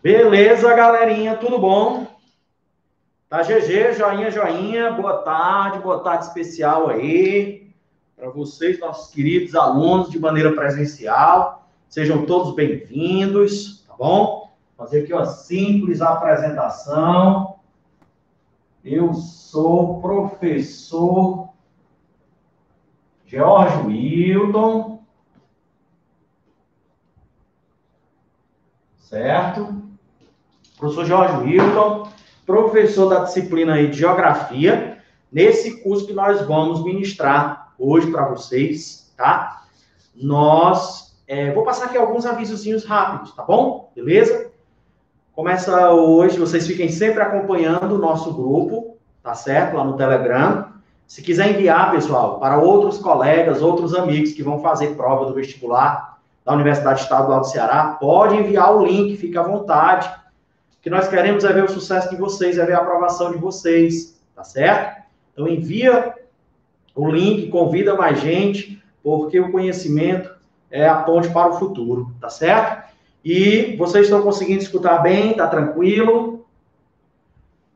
Beleza, galerinha, tudo bom? Tá GG, joinha, joinha, boa tarde especial aí para vocês, nossos queridos alunos de maneira presencial. Sejam todos bem-vindos, tá bom? Vou fazer aqui uma simples apresentação. Eu sou o professor George Wilton, certo? Professor George Wilton, professor da disciplina aí de Geografia, nesse curso que nós vamos ministrar hoje para vocês, tá? Vou passar aqui alguns avisozinhos rápidos, tá bom? Beleza? Começa hoje, vocês fiquem sempre acompanhando o nosso grupo, tá certo? Lá no Telegram. Se quiser enviar, pessoal, para outros colegas, outros amigos que vão fazer prova do vestibular da Universidade Estadual do Ceará, pode enviar o link, fique à vontade. O que nós queremos é ver o sucesso de vocês, é ver a aprovação de vocês, tá certo? Então envia o link, convida mais gente, porque o conhecimento é a ponte para o futuro, tá certo? E vocês estão conseguindo escutar bem, tá tranquilo?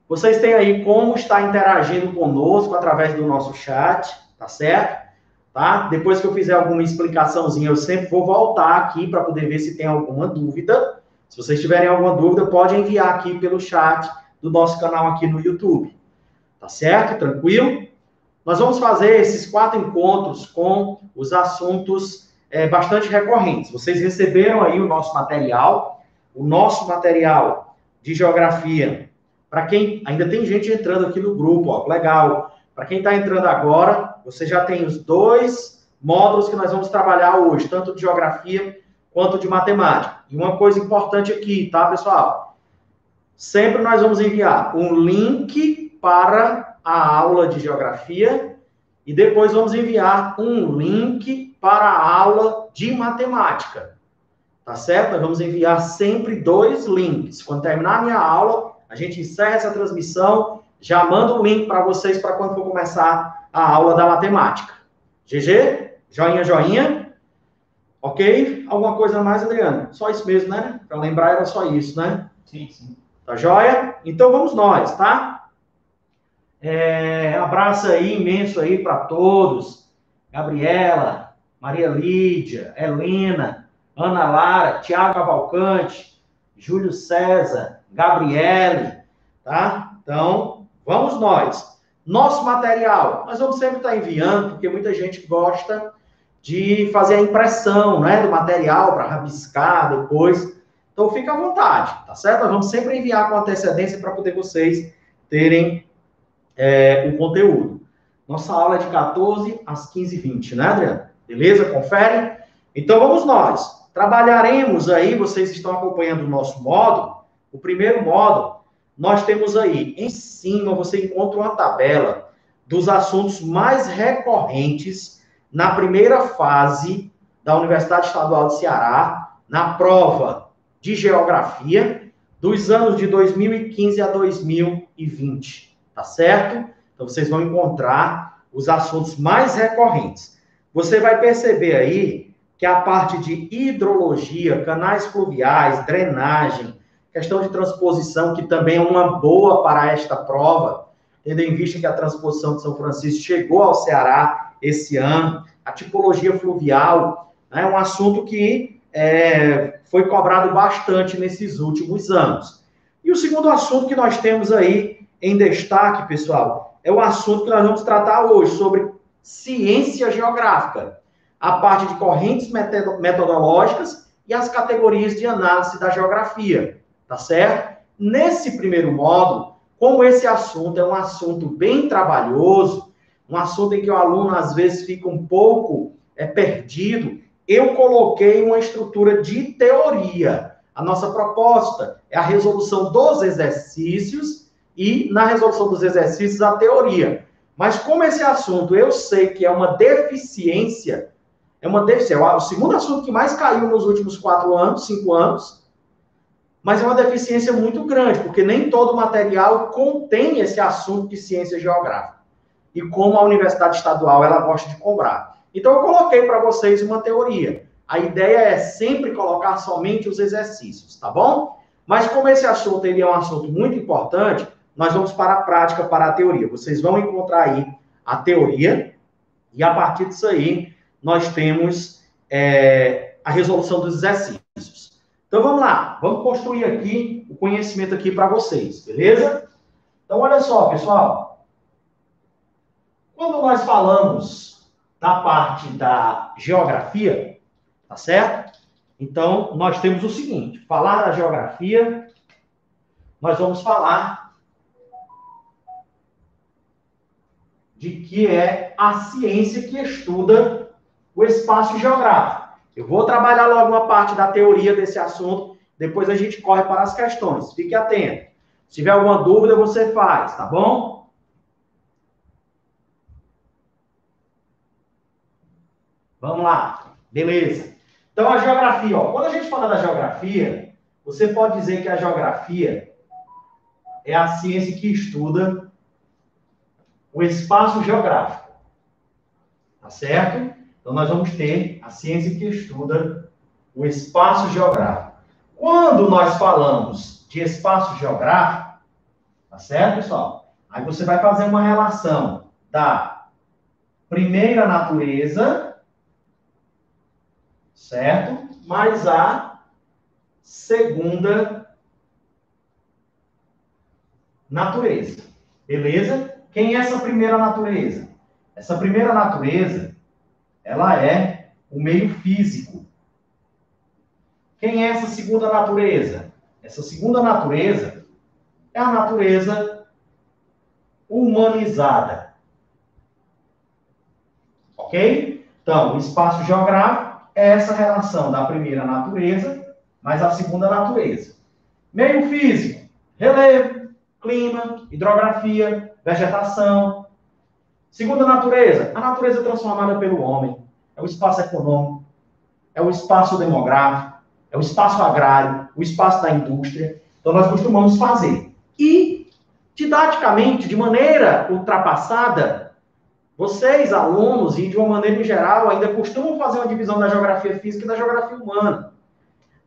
Vocês têm aí como estar interagindo conosco através do nosso chat, tá certo? Tá? Depois que eu fizer alguma explicaçãozinha, eu sempre vou voltar aqui para poder ver se tem alguma dúvida. Se vocês tiverem alguma dúvida, pode enviar aqui pelo chat do nosso canal aqui no YouTube. Tá certo? Tranquilo? Nós vamos fazer esses 4 encontros com os assuntos bastante recorrentes. Vocês receberam aí o nosso material de geografia. Para quem ainda tem gente entrando aqui no grupo, ó, legal. Para quem está entrando agora, você já tem os 2 módulos que nós vamos trabalhar hoje, tanto de geografia quanto de matemática. E uma coisa importante aqui, tá, pessoal? Sempre nós vamos enviar um link para a aula de geografia e depois vamos enviar um link para a aula de matemática. Tá certo? Nós vamos enviar sempre 2 links. Quando terminar a minha aula, a gente encerra essa transmissão, já manda um link para vocês para quando for começar a aula da matemática. GG? Joinha, joinha? Ok? Alguma coisa a mais, Adriano? Só isso mesmo, né? Para lembrar, era só isso, né? Sim, sim. Tá joia? Então vamos nós, tá? Abraço aí, imenso aí para todos. Gabriela, Maria Lídia, Helena, Ana Lara, Tiago Cavalcante, Júlio César, Gabriele, tá? Então, vamos nós. Nosso material, nós vamos sempre estar enviando, porque muita gente gosta de fazer a impressão, né, do material para rabiscar depois. Então, fica à vontade, tá certo? Nós vamos sempre enviar com antecedência para poder vocês terem o conteúdo. Nossa aula é de 14 às 15h20, né, Adriano? Beleza? Confere? Então, vamos nós. Trabalharemos aí, vocês estão acompanhando o nosso módulo. O primeiro módulo, nós temos aí, em cima, você encontra uma tabela dos assuntos mais recorrentes na primeira fase da Universidade Estadual do Ceará, na prova de geografia, dos anos de 2015 a 2020, tá certo? Então, vocês vão encontrar os assuntos mais recorrentes. Você vai perceber aí que a parte de hidrologia, canais fluviais, drenagem, questão de transposição, que também é uma boa para esta prova, tendo em vista que a transposição de São Francisco chegou ao Ceará esse ano, a tipologia fluvial, é um assunto que foi cobrado bastante nesses últimos anos. E o segundo assunto que nós temos aí em destaque, pessoal, é o assunto que nós vamos tratar hoje, sobre ciência geográfica, a parte de correntes metodológicas e as categorias de análise da geografia, tá certo? Nesse primeiro módulo, como esse assunto é um assunto bem trabalhoso, um assunto em que o aluno às vezes fica um pouco perdido, eu coloquei uma estrutura de teoria. A nossa proposta é a resolução dos exercícios e, na resolução dos exercícios, a teoria. Mas como esse assunto eu sei que é uma deficiência, é o segundo assunto que mais caiu nos últimos 4 anos, 5 anos, mas é uma deficiência muito grande, porque nem todo material contém esse assunto de ciência geográfica. E como a Universidade Estadual ela gosta de cobrar. Então, eu coloquei para vocês uma teoria. A ideia é sempre colocar somente os exercícios, tá bom? Mas como esse assunto ele é um assunto muito importante, nós vamos para a prática, para a teoria. Vocês vão encontrar aí a teoria e a partir disso aí nós temos a resolução dos exercícios. Então vamos lá, vamos construir aqui o conhecimento aqui para vocês, beleza? Então olha só, pessoal. Quando nós falamos da parte da geografia, tá certo? Então, nós temos o seguinte, falar da geografia, nós vamos falar de que é a ciência que estuda o espaço geográfico. Eu vou trabalhar logo uma parte da teoria desse assunto, depois a gente corre para as questões. Fique atento. Se tiver alguma dúvida, você faz, tá bom? Vamos lá, beleza. Então, a geografia, ó, quando a gente fala da geografia, você pode dizer que a geografia é a ciência que estuda o espaço geográfico. Tá certo? Então, nós vamos ter a ciência que estuda o espaço geográfico. Quando nós falamos de espaço geográfico, tá certo, pessoal? Aí você vai fazer uma relação da primeira natureza, certo? Mais a segunda natureza. Beleza? Quem é essa primeira natureza? Essa primeira natureza, ela é o meio físico. Quem é essa segunda natureza? Essa segunda natureza é a natureza humanizada. Ok? Então, o espaço geográfico é essa relação da primeira natureza mais a segunda natureza. Meio físico, relevo, clima, hidrografia, vegetação. Segunda natureza, a natureza transformada pelo homem. É o espaço econômico, é o espaço demográfico, é o espaço agrário, o espaço da indústria. Então, nós costumamos fazer. E, didaticamente, de maneira ultrapassada, vocês, alunos, e de uma maneira em geral, ainda costumam fazer uma divisão da geografia física e da geografia humana.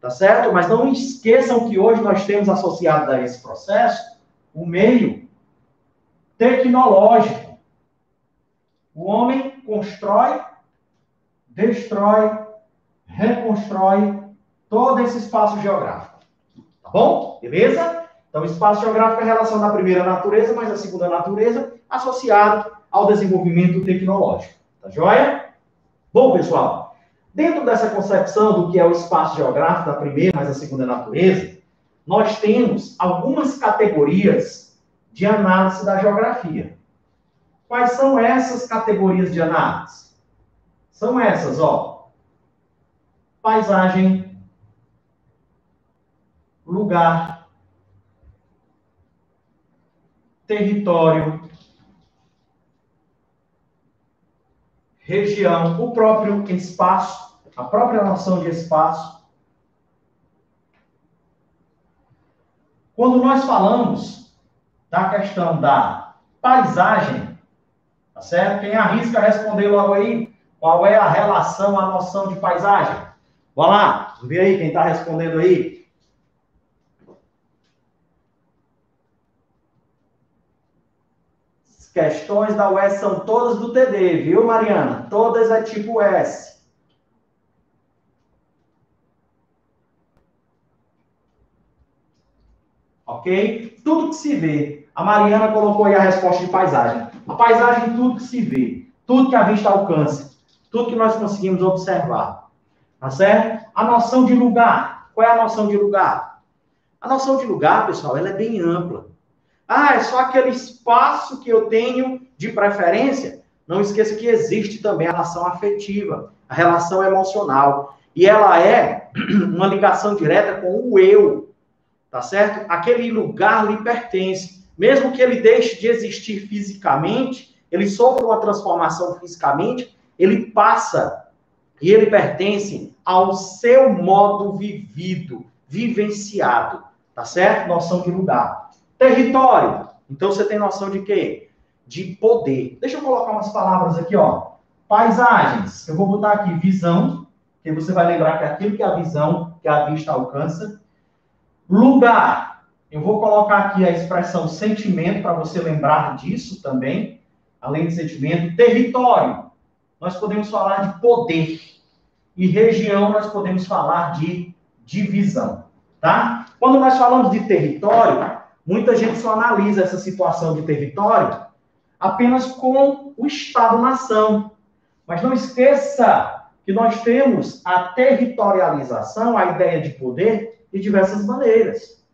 Tá certo? Mas não esqueçam que hoje nós temos associado a esse processo o meio tecnológico. O homem constrói, destrói, reconstrói todo esse espaço geográfico. Tá bom? Beleza? Então, espaço geográfico é a relação da primeira natureza mais a segunda natureza associado ao desenvolvimento tecnológico. Tá joia? Bom, pessoal, dentro dessa concepção do que é o espaço geográfico da primeira mais a segunda natureza, nós temos algumas categorias de análise da geografia. Quais são essas categorias de análise? São essas, ó. Paisagem, lugar, território, região, o próprio espaço, a própria noção de espaço. Quando nós falamos da questão da paisagem, tá certo? Quem arrisca responder logo aí qual é a relação, a noção de paisagem? Vamos lá, vamos ver aí quem está respondendo aí. As questões da UES são todas do TD, viu, Mariana? Todas é tipo S. Ok? Tudo que se vê. A Mariana colocou aí a resposta de paisagem. A paisagem, tudo que se vê. Tudo que a vista alcança. Tudo que nós conseguimos observar. Tá certo? A noção de lugar. Qual é a noção de lugar? A noção de lugar, pessoal, ela é bem ampla. Ah, é só aquele espaço que eu tenho de preferência? Não esqueça que existe também a relação afetiva, a relação emocional. E ela é uma ligação direta com o eu. Tá certo? Aquele lugar lhe pertence. Mesmo que ele deixe de existir fisicamente, ele sofra uma transformação fisicamente, ele passa e ele pertence ao seu modo vivido, vivenciado. Tá certo? Noção de lugar. Território. Então você tem noção de quê? De poder. Deixa eu colocar umas palavras aqui, ó. Paisagens. Eu vou botar aqui visão, que você vai lembrar que aquilo que é a visão, que a vista alcança. Lugar. Eu vou colocar aqui a expressão sentimento para você lembrar disso também. Além de sentimento, território. Nós podemos falar de poder. E região, nós podemos falar de divisão. Tá? Quando nós falamos de território, muita gente só analisa essa situação de território apenas com o Estado-nação. Mas não esqueça que nós temos a territorialização, a ideia de poder, de diversas maneiras.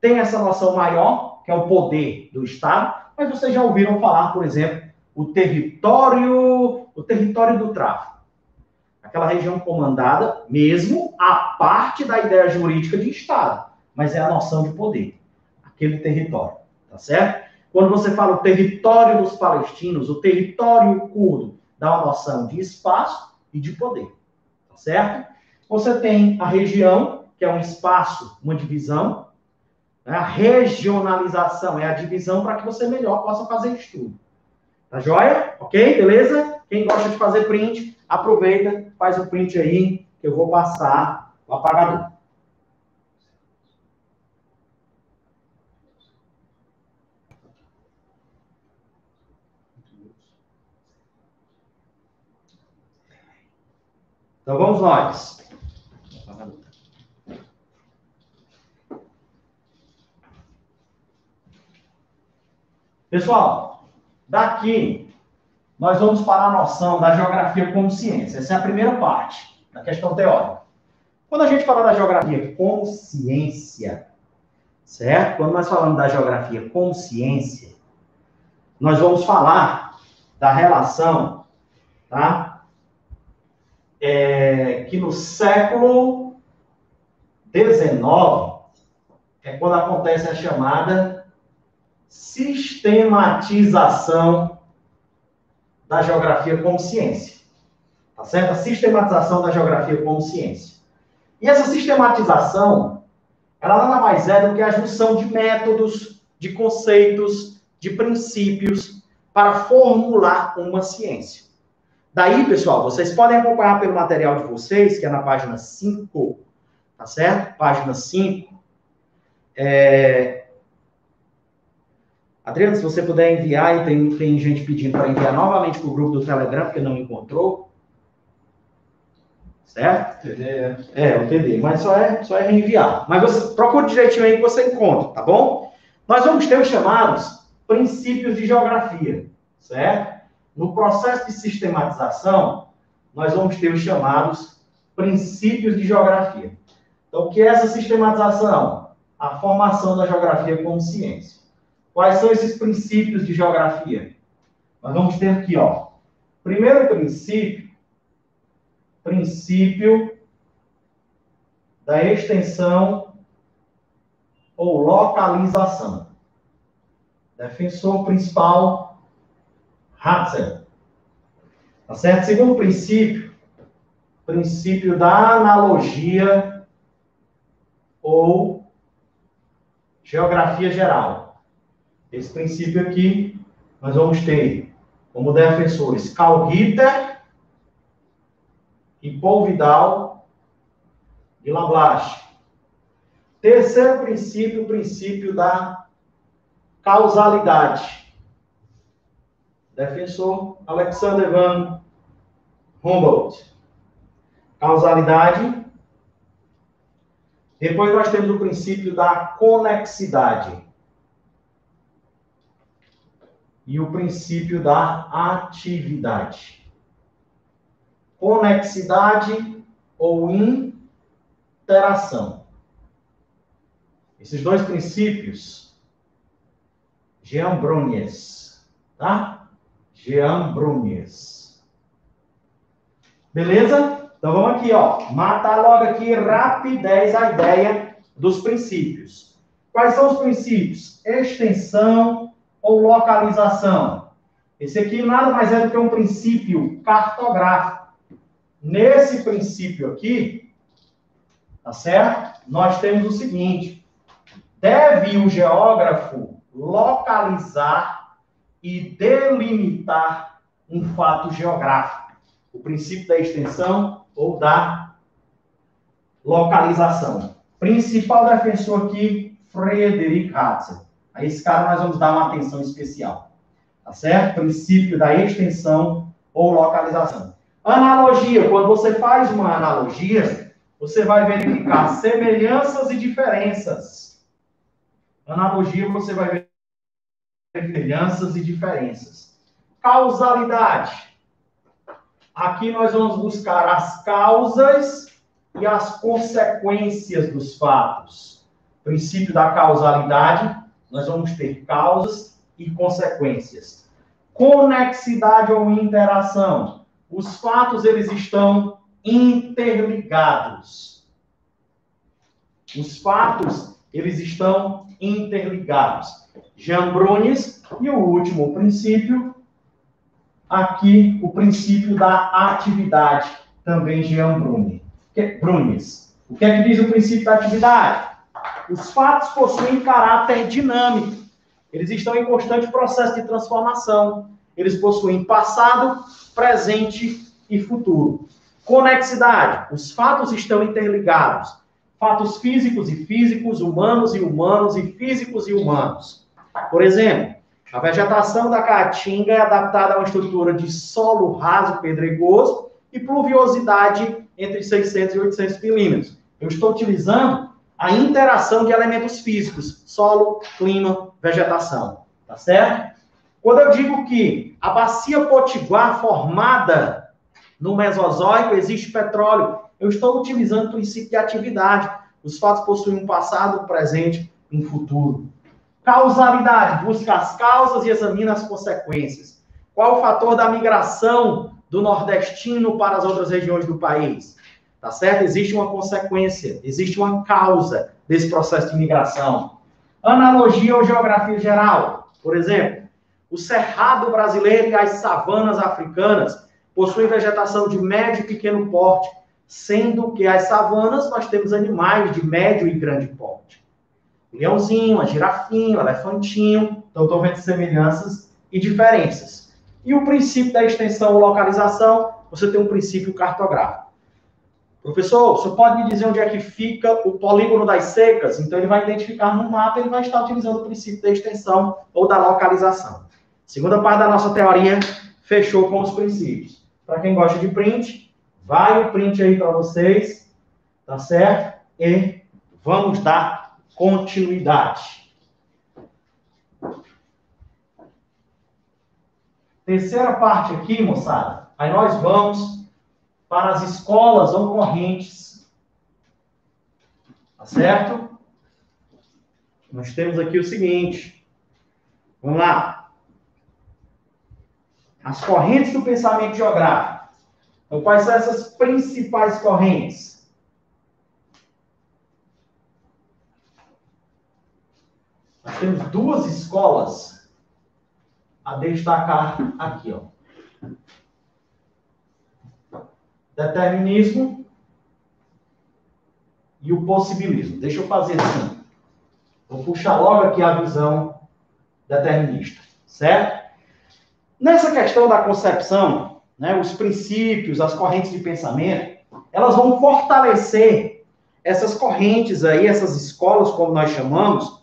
Tem essa noção maior, que é o poder do Estado, mas vocês já ouviram falar, por exemplo, o território do tráfico. Aquela região comandada, mesmo a parte da ideia jurídica de Estado, mas é a noção de poder, aquele território, tá certo? Quando você fala o território dos palestinos, o território curdo, dá uma noção de espaço e de poder, tá certo? Você tem a região, que é um espaço, uma divisão, né? A regionalização é a divisão para que você melhor possa fazer estudo. Tá joia? Ok? Beleza? Quem gosta de fazer print, aproveita, faz o print aí, que eu vou passar o apagador. Então vamos nós. Pessoal, daqui nós vamos para a noção da geografia como ciência. Essa é a primeira parte da questão teórica. Quando a gente fala da geografia como ciência, certo? Quando nós falamos da geografia como ciência, nós vamos falar da relação, tá? Que no século XIX é quando acontece a chamada sistematização da geografia como ciência. Tá certo? A sistematização da geografia como ciência. E essa sistematização, ela nada mais é do que a junção de métodos, de conceitos, de princípios para formular uma ciência. Daí, pessoal, vocês podem acompanhar pelo material de vocês, que é na página 5, tá certo? Página 5. Adriano, se você puder enviar, e tem gente pedindo para enviar novamente para o grupo do Telegram, porque não encontrou. Certo? TD. O TD, mas só é reenviar. Mas você procura direitinho aí que você encontra, tá bom? Nós vamos ter os chamados princípios de geografia, certo? No processo de sistematização, nós vamos ter os chamados princípios de geografia. Então, o que é essa sistematização? A formação da geografia como ciência. Quais são esses princípios de geografia? Nós vamos ter aqui, ó. Primeiro princípio da extensão ou localização. Defensor principal, Ratzel. Tá certo? Segundo princípio da analogia ou geografia geral. Esse princípio aqui, nós vamos ter como defensores Carl Ritter e Paul Vidal de Lablache. Terceiro princípio, o princípio da causalidade. Defensor Alexander van Humboldt. Causalidade. Depois nós temos o princípio da conexidade. E o princípio da atividade. Conexidade ou interação. Esses dois princípios, Jean Brunies, tá? Jean Brunies. Beleza? Então vamos aqui, ó. Matar logo aqui, rapidez, a ideia dos princípios. Quais são os princípios? Extensão ou localização. Esse aqui nada mais é do que um princípio cartográfico. Nesse princípio aqui, tá certo? Nós temos o seguinte: deve o geógrafo localizar e delimitar um fato geográfico. O princípio da extensão ou da localização. Principal defensor aqui, Friedrich Ratzel. A esse cara nós vamos dar uma atenção especial. Tá certo? Princípio da extensão ou localização. Analogia. Quando você faz uma analogia, você vai verificar semelhanças e diferenças. Analogia, você vai ver semelhanças e diferenças. Causalidade. Aqui nós vamos buscar as causas e as consequências dos fatos. Princípio da causalidade, nós vamos ter causas e consequências. Conexidade ou interação. Os fatos, eles estão interligados. Os fatos, eles estão interligados. Jean Brunes, e o último princípio, aqui, o princípio da atividade, também Jean Brunes. O que é que diz o princípio da atividade? Os fatos possuem caráter dinâmico. Eles estão em constante processo de transformação. Eles possuem passado, presente e futuro. Conexidade. Os fatos estão interligados. Fatos físicos e físicos, humanos e humanos e físicos e humanos. Por exemplo, a vegetação da Caatinga é adaptada a uma estrutura de solo raso pedregoso e pluviosidade entre 600 e 800 milímetros. Eu estou utilizando a interação de elementos físicos, solo, clima, vegetação. Tá certo? Quando eu digo que a bacia potiguar formada no Mesozoico existe petróleo, eu estou utilizando o princípio de atividade. Os fatos possuem um passado, um presente e um futuro. Causalidade, busca as causas e examina as consequências. Qual o fator da migração do nordestino para as outras regiões do país? Tá certo? Existe uma consequência, existe uma causa desse processo de migração. Analogia ou geografia geral. Por exemplo, o cerrado brasileiro e as savanas africanas possuem vegetação de médio e pequeno porte, sendo que as savanas nós temos animais de médio e grande porte. O leãozinho, a girafinha, o elefantinho. Então, estou vendo semelhanças e diferenças. E o princípio da extensão ou localização, você tem um princípio cartográfico. Professor, você pode me dizer onde é que fica o polígono das secas? Então, ele vai identificar no mapa, ele vai estar utilizando o princípio da extensão ou da localização. Segunda parte da nossa teoria, fechou com os princípios. Para quem gosta de print, vai o print aí para vocês, tá certo? E vamos dar continuidade. Terceira parte aqui, moçada. Aí nós vamos para as escolas ou correntes. Tá certo? Nós temos aqui o seguinte. Vamos lá. As correntes do pensamento geográfico. Então, quais são essas principais correntes? Nós temos duas escolas a destacar aqui, ó. Determinismo e o possibilismo. Deixa eu fazer assim. Vou puxar logo aqui a visão determinista, certo? Nessa questão da concepção, né, os princípios, as correntes de pensamento, elas vão fortalecer essas correntes aí, essas escolas, como nós chamamos.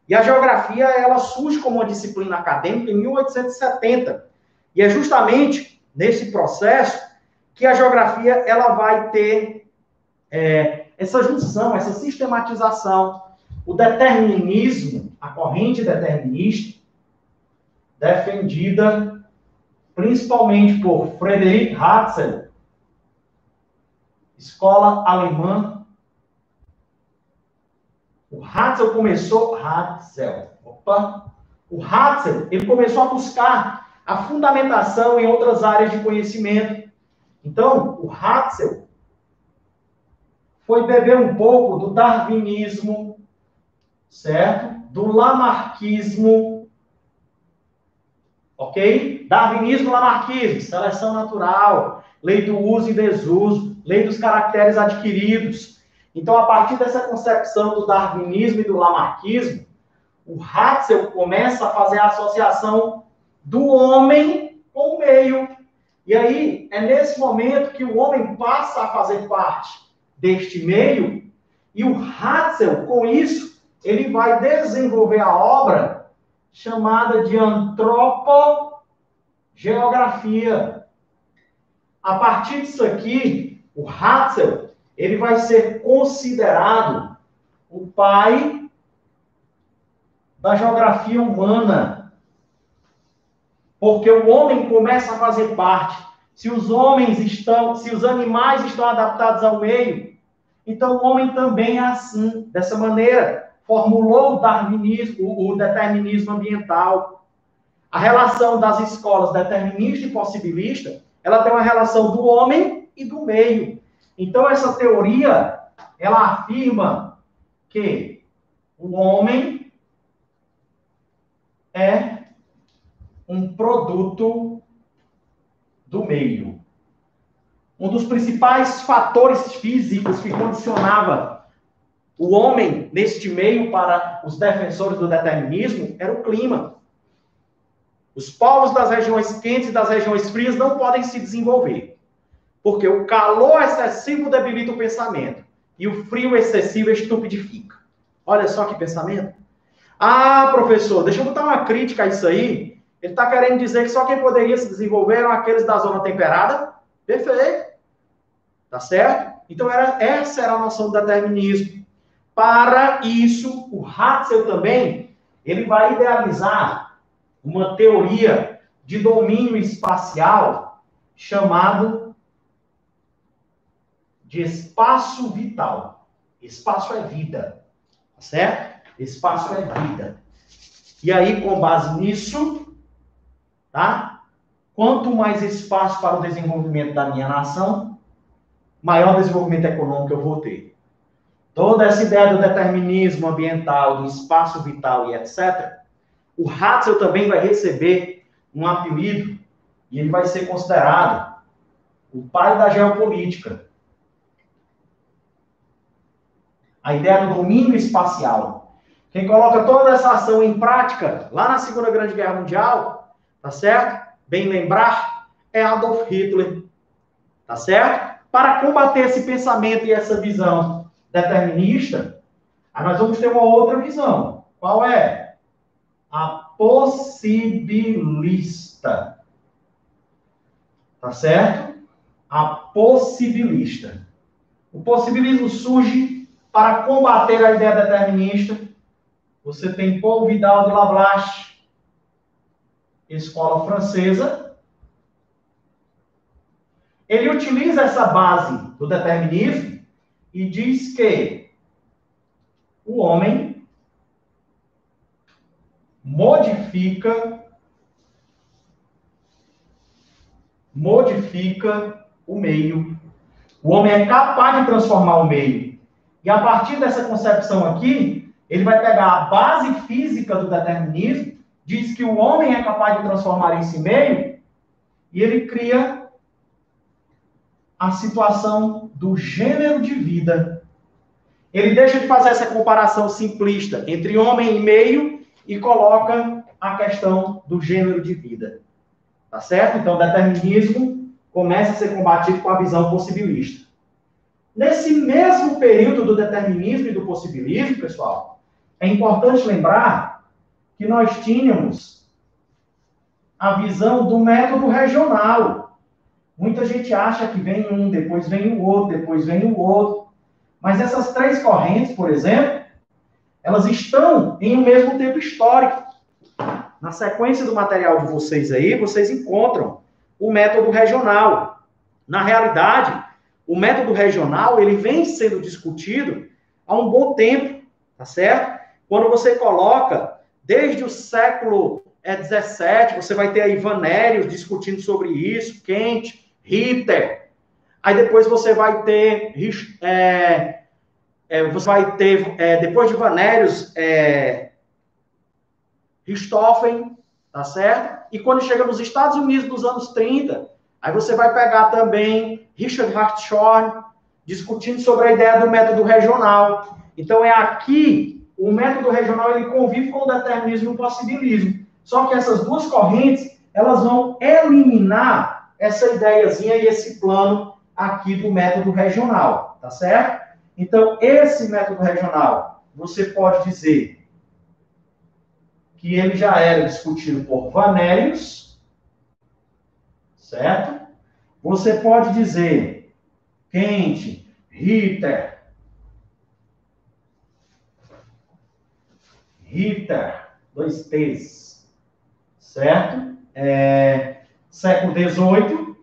E a geografia, ela surge como uma disciplina acadêmica em 1870. E é justamente nesse processo que a geografia, ela vai ter essa junção, essa sistematização. O determinismo, a corrente determinista, defendida principalmente por Friedrich Ratzel, escola alemã. O Ratzel, ele começou a buscar a fundamentação em outras áreas de conhecimento. Então, o Ratzel foi beber um pouco do darwinismo, certo? Do lamarckismo, ok? Darwinismo, lamarckismo, seleção natural, lei do uso e desuso, lei dos caracteres adquiridos. Então, a partir dessa concepção do darwinismo e do lamarckismo, o Ratzel começa a fazer a associação do homem com o meio. E aí, é nesse momento que o homem passa a fazer parte deste meio, E o Hatzel, com isso, ele vai desenvolver a obra chamada de antropogeografia. A partir disso aqui, o Hatzel, ele vai ser considerado o pai da geografia humana. Porque o homem começa a fazer parte. Se os animais estão adaptados ao meio, então o homem também é assim, dessa maneira. Formulou o darwinismo, o determinismo ambiental. A relação das escolas determinista e possibilista, ela tem uma relação do homem e do meio. Então, essa teoria, ela afirma que o homem é um produto do meio. Um dos principais fatores físicos que condicionava o homem neste meio para os defensores do determinismo era o clima. Os povos das regiões quentes e das regiões frias não podem se desenvolver, porque o calor excessivo debilita o pensamento e o frio excessivo estupidifica. Olha só que pensamento. Ah, professor, deixa eu botar uma crítica a isso aí. Ele está querendo dizer que só quem poderia se desenvolver eram aqueles da zona temperada? Perfeito. Tá certo? Então, essa era a noção do determinismo. Para isso, o Hatzel também, ele vai idealizar uma teoria de domínio espacial chamado de espaço vital. Espaço é vida. Tá certo? Espaço é vida. E aí, com base nisso, tá? Quanto mais espaço para o desenvolvimento da minha nação, maior desenvolvimento econômico eu vou ter. Toda essa ideia do determinismo ambiental, do espaço vital e etc., o Hatzel também vai receber um apelido e ele vai ser considerado o pai da geopolítica. A ideia do domínio espacial. Quem coloca toda essa ação em prática, lá na Segunda Grande Guerra Mundial, tá certo? Bem lembrar, é Adolf Hitler. Tá certo? Para combater esse pensamento e essa visão determinista, aí nós vamos ter uma outra visão. Qual é? A possibilista. Tá certo? A possibilista. O possibilismo surge para combater a ideia determinista. Você tem Paul Vidal de Lablache, escola francesa. Ele utiliza essa base do determinismo e diz que o homem modifica o meio. O homem é capaz de transformar o meio. E a partir dessa concepção aqui, ele vai pegar a base física do determinismo, diz que o homem é capaz de transformar esse meio, e ele cria a situação do gênero de vida. Ele deixa de fazer essa comparação simplista entre homem e meio e coloca a questão do gênero de vida. Tá certo? Então, o determinismo começa a ser combatido com a visão possibilista. Nesse mesmo período do determinismo e do possibilismo, pessoal, é importante lembrar que nós tínhamos a visão do método regional. Muita gente acha que vem um, depois vem o outro, depois vem o outro. Mas essas três correntes, por exemplo, elas estão em um mesmo tempo histórico. Na sequência do material de vocês aí, vocês encontram o método regional. Na realidade, o método regional, ele vem sendo discutido há um bom tempo, tá certo? Quando você coloca, desde o século XVII, você vai ter aí Vanério discutindo sobre isso, Kant, Ritter. Aí depois você vai ter, depois de Vanérios, Richthofen, tá certo? E quando chega nos Estados Unidos dos anos 30, aí você vai pegar também Richard Hartshorne, discutindo sobre a ideia do método regional. Então, é aqui, o método regional, ele convive com o determinismo e o possibilismo. Só que essas duas correntes, elas vão eliminar essa ideiazinha e esse plano aqui do método regional, tá certo? Então, esse método regional, você pode dizer que ele já era discutido por Vanelius, certo? Você pode dizer Kent, Ritter, dois T's, certo? Século XVIII,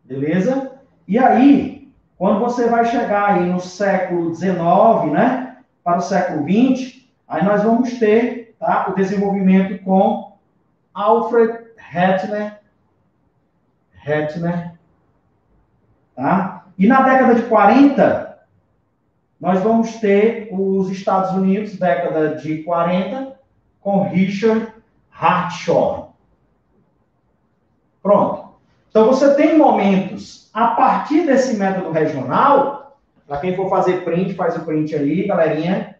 beleza? E aí, quando você vai chegar aí no século XIX, né, para o século XX, aí nós vamos ter, tá, o desenvolvimento com Alfred Hettner, tá? E na década de 40, nós vamos ter os Estados Unidos, década de 40, com Richard Hartshorne. Pronto. Então, você tem momentos, a partir desse método regional, para quem for fazer print, faz o print aí, galerinha.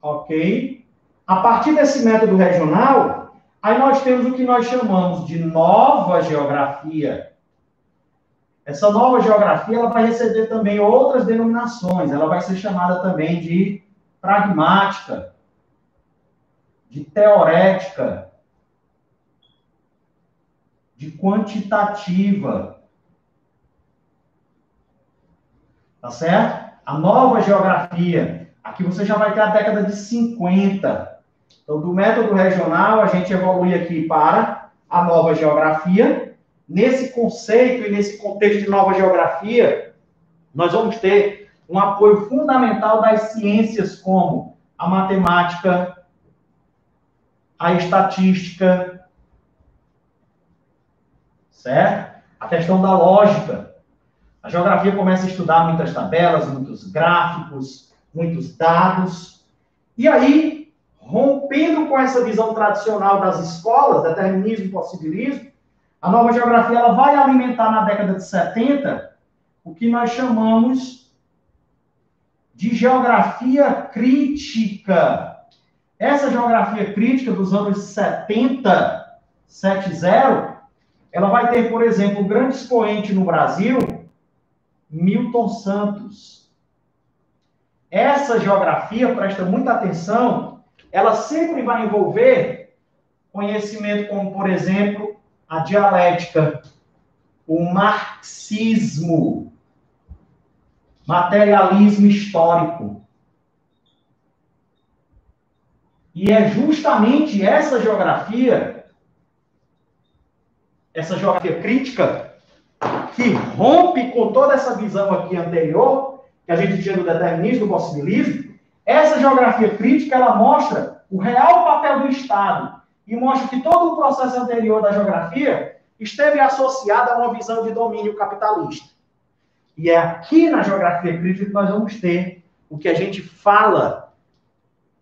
Ok? A partir desse método regional, aí nós temos o que nós chamamos de nova geografia. Essa nova geografia, ela vai receber também outras denominações. Ela vai ser chamada também de pragmática, de teorética, de quantitativa. Tá certo? A nova geografia. Aqui você já vai ter a década de 50. Então, do método regional, a gente evolui aqui para a nova geografia. Nesse conceito e nesse contexto de nova geografia, nós vamos ter um apoio fundamental das ciências como a matemática, a estatística, certo? A questão da lógica. A geografia começa a estudar muitas tabelas, muitos gráficos, muitos dados. E aí, rompendo com essa visão tradicional das escolas, determinismo e possibilismo, a nova geografia ela vai alimentar na década de 70 o que nós chamamos de geografia crítica. Essa geografia crítica dos anos 70, ela vai ter, por exemplo, um grande expoente no Brasil, Milton Santos. Essa geografia, presta muita atenção, ela sempre vai envolver conhecimento como, por exemplo, a dialética, o marxismo, materialismo histórico. E é justamente essa geografia crítica, que rompe com toda essa visão aqui anterior, que a gente tinha do determinismo, do possibilismo. Essa geografia crítica, ela mostra o real papel do Estado e mostra que todo o processo anterior da geografia esteve associado a uma visão de domínio capitalista. E é aqui na geografia crítica que nós vamos ter o que a gente fala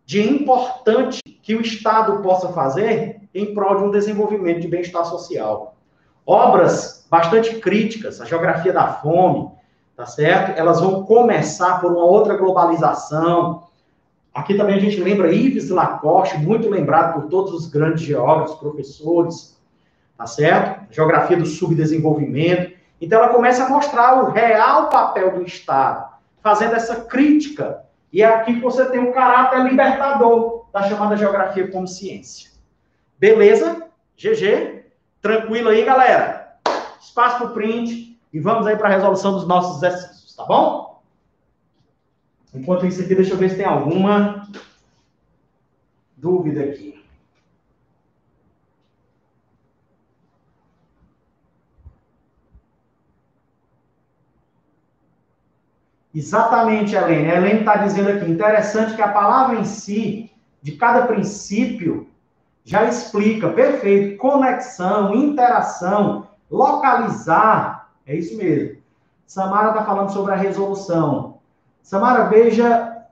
de importante que o Estado possa fazer em prol de um desenvolvimento de bem-estar social. Obras bastante críticas, a geografia da fome, tá certo? Elas vão começar por uma outra globalização. Aqui também a gente lembra Yves Lacoste, muito lembrado por todos os grandes geógrafos, professores, tá certo? Geografia do subdesenvolvimento. Então ela começa a mostrar o real papel do Estado, fazendo essa crítica. E é aqui que você tem um caráter libertador da chamada geografia como ciência. Beleza? GG? Tranquilo aí, galera? Espaço para o print e vamos aí para a resolução dos nossos exercícios, tá bom? Enquanto isso aqui, deixa eu ver se tem alguma dúvida aqui. Exatamente, Helene. A Helene está dizendo aqui, interessante que a palavra em si, de cada princípio, já explica, perfeito, conexão, interação, localizar, é isso mesmo. Samara está falando sobre a resolução. Samara, veja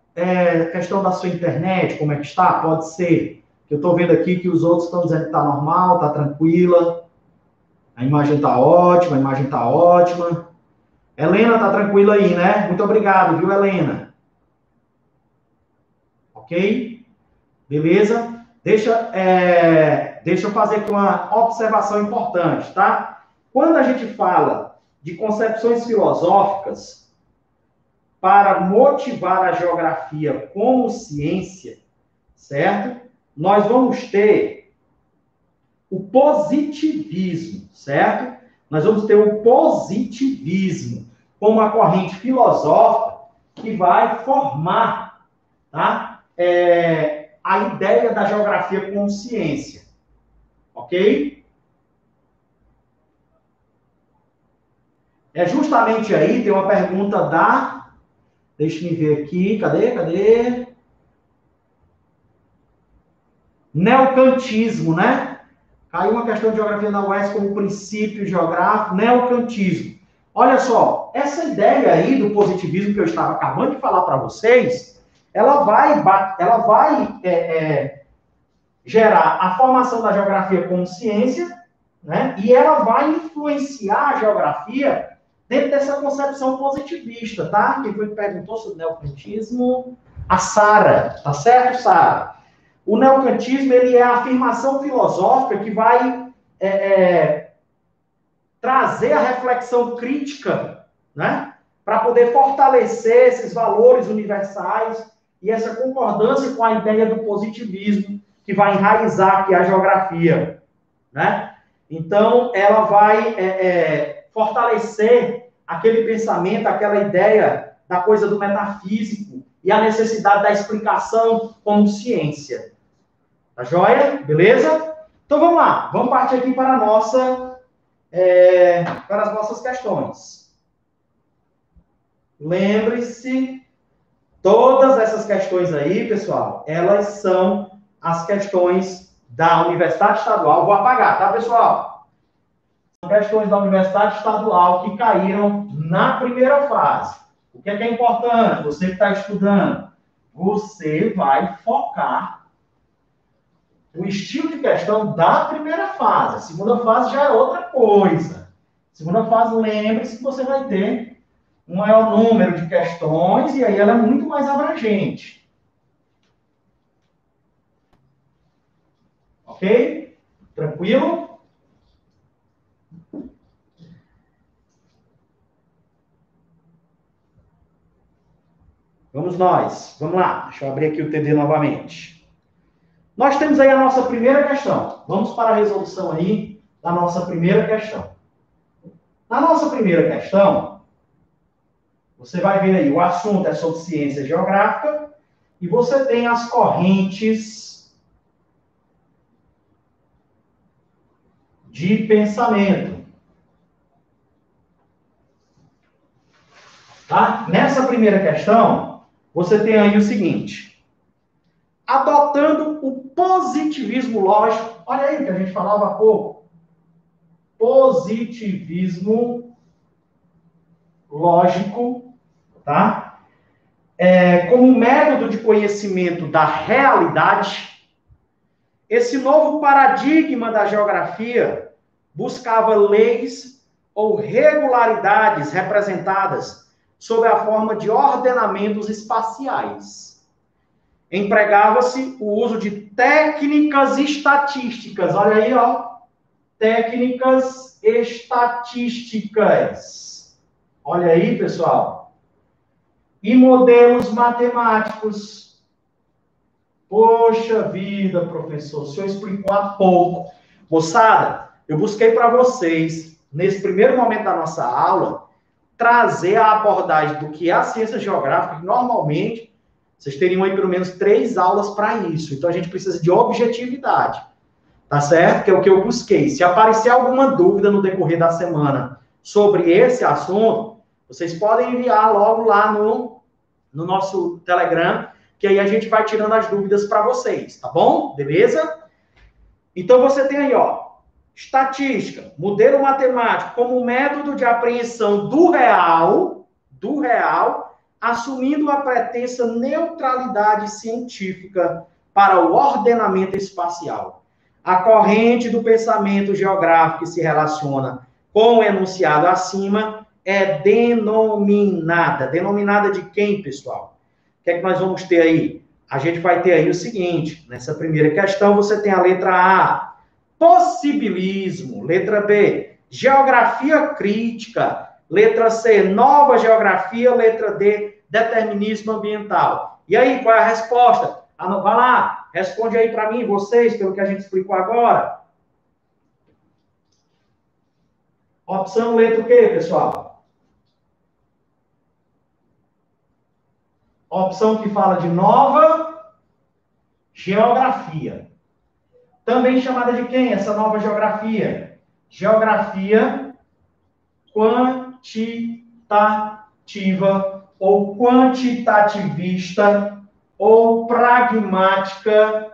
questão da sua internet, como é que está? Pode ser. Eu estou vendo aqui que os outros estão dizendo que está normal, está tranquila. A imagem está ótima, a imagem está ótima. Helena, está tranquila aí, né? Muito obrigado, viu, Helena? Ok? Beleza? Deixa eu fazer aqui uma observação importante, tá? Quando a gente fala de concepções filosóficas, para motivar a geografia como ciência, certo? Nós vamos ter o positivismo, certo? Nós vamos ter o positivismo como uma corrente filosófica que vai formar, tá? A ideia da geografia como ciência, ok? É justamente aí, tem uma pergunta da... Deixa eu ver aqui, cadê? Neocantismo, né? Caiu uma questão de geografia na UES como princípio geográfico, neocantismo. Olha só, essa ideia aí do positivismo que eu estava acabando de falar para vocês, ela vai gerar a formação da geografia como ciência, né? E ela vai influenciar a geografia dentro dessa concepção positivista, tá? Quem foi que perguntou sobre o neocantismo? A Sara, tá certo, Sara? O neocantismo, ele é a afirmação filosófica que vai trazer a reflexão crítica, né? Para poder fortalecer esses valores universais e essa concordância com a ideia do positivismo que vai enraizar aqui a geografia, né? Então, ela vai fortalecer aquele pensamento, aquela ideia da coisa do metafísico e a necessidade da explicação como ciência. Tá joia? Beleza? Então, vamos lá. Vamos partir aqui para para as nossas questões. Lembre-se, todas essas questões aí, pessoal, elas são as questões da Universidade Estadual. Vou apagar, tá, pessoal? São questões da Universidade Estadual que caíram na primeira fase. O que é importante? Você que está estudando, você vai focar o estilo de questão da primeira fase. A segunda fase já é outra coisa. A segunda fase, lembre-se que você vai ter um maior número de questões e aí ela é muito mais abrangente. Ok? Tranquilo? Vamos nós. Vamos lá. Deixa eu abrir aqui o TD novamente. Nós temos aí a nossa primeira questão. Vamos para a resolução aí da nossa primeira questão. Na nossa primeira questão, você vai ver aí, o assunto é sobre ciência geográfica e você tem as correntes de pensamento. Tá? Nessa primeira questão, você tem aí o seguinte: adotando o positivismo lógico, olha aí que a gente falava há pouco, positivismo lógico, tá? Como método de conhecimento da realidade, esse novo paradigma da geografia buscava leis ou regularidades representadas sob a forma de ordenamentos espaciais. Empregava-se o uso de técnicas estatísticas. Olha aí, ó. Técnicas estatísticas. Olha aí, pessoal. E modelos matemáticos. Poxa vida, professor, o senhor explicou há pouco. Moçada, eu busquei para vocês, nesse primeiro momento da nossa aula, trazer a abordagem do que é a ciência geográfica, que normalmente vocês teriam aí pelo menos 3 aulas para isso. Então, a gente precisa de objetividade. Tá certo? Que é o que eu busquei. Se aparecer alguma dúvida no decorrer da semana sobre esse assunto, vocês podem enviar logo lá no nosso Telegram, que aí a gente vai tirando as dúvidas para vocês, tá bom? Beleza? Então, você tem aí, ó, estatística, modelo matemático como método de apreensão do real, assumindo a pretensa neutralidade científica para o ordenamento espacial. A corrente do pensamento geográfico que se relaciona com o enunciado acima é denominada. Denominada de quem, pessoal? O que é que nós vamos ter aí? A gente vai ter aí o seguinte, nessa primeira questão você tem a letra A, possibilismo. Letra B, geografia crítica. Letra C, nova geografia. Letra D, determinismo ambiental. E aí, qual é a resposta? Vai lá, responde aí para mim, vocês, pelo que a gente explicou agora. Opção letra o quê, pessoal? Opção que fala de nova geografia. Também chamada de quem, essa nova geografia? Geografia quantitativa ou quantitativista ou pragmática.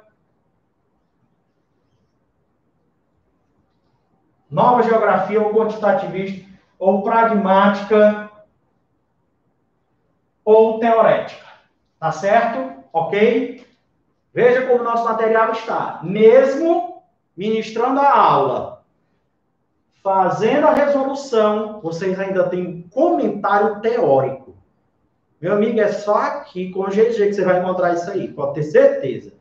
Nova geografia ou quantitativista ou pragmática ou teorética. Tá certo? Ok? Veja como o nosso material está. Mesmo ministrando a aula, fazendo a resolução, vocês ainda têm um comentário teórico. Meu amigo, é só aqui com o GG que você vai encontrar isso aí, pode ter certeza.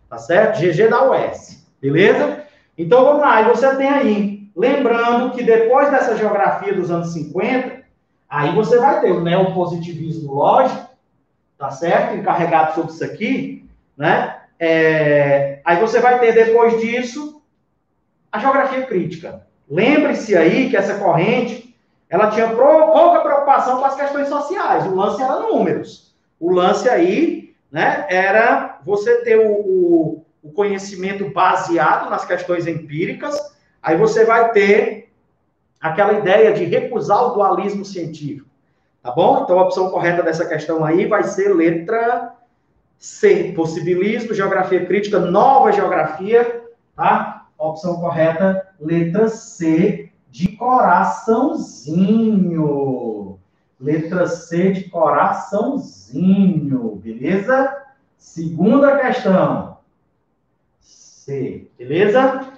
Tá certo? GG da UES. Beleza? Então vamos lá. E você tem aí, lembrando que depois dessa geografia dos anos 50, aí você vai ter o neopositivismo lógico, tá certo? Encarregado sobre isso aqui, né? Aí você vai ter, depois disso, a geografia crítica. Lembre-se aí que essa corrente, ela tinha pouca preocupação com as questões sociais. O lance era números. O lance aí, né, era você ter o conhecimento baseado nas questões empíricas. Aí você vai ter aquela ideia de recusar o dualismo científico. Tá bom? Então, a opção correta dessa questão aí vai ser letra C, possibilismo, geografia crítica, nova geografia, tá? Opção correta, letra C, de coraçãozinho. Letra C de coraçãozinho, beleza? Segunda questão. C, beleza?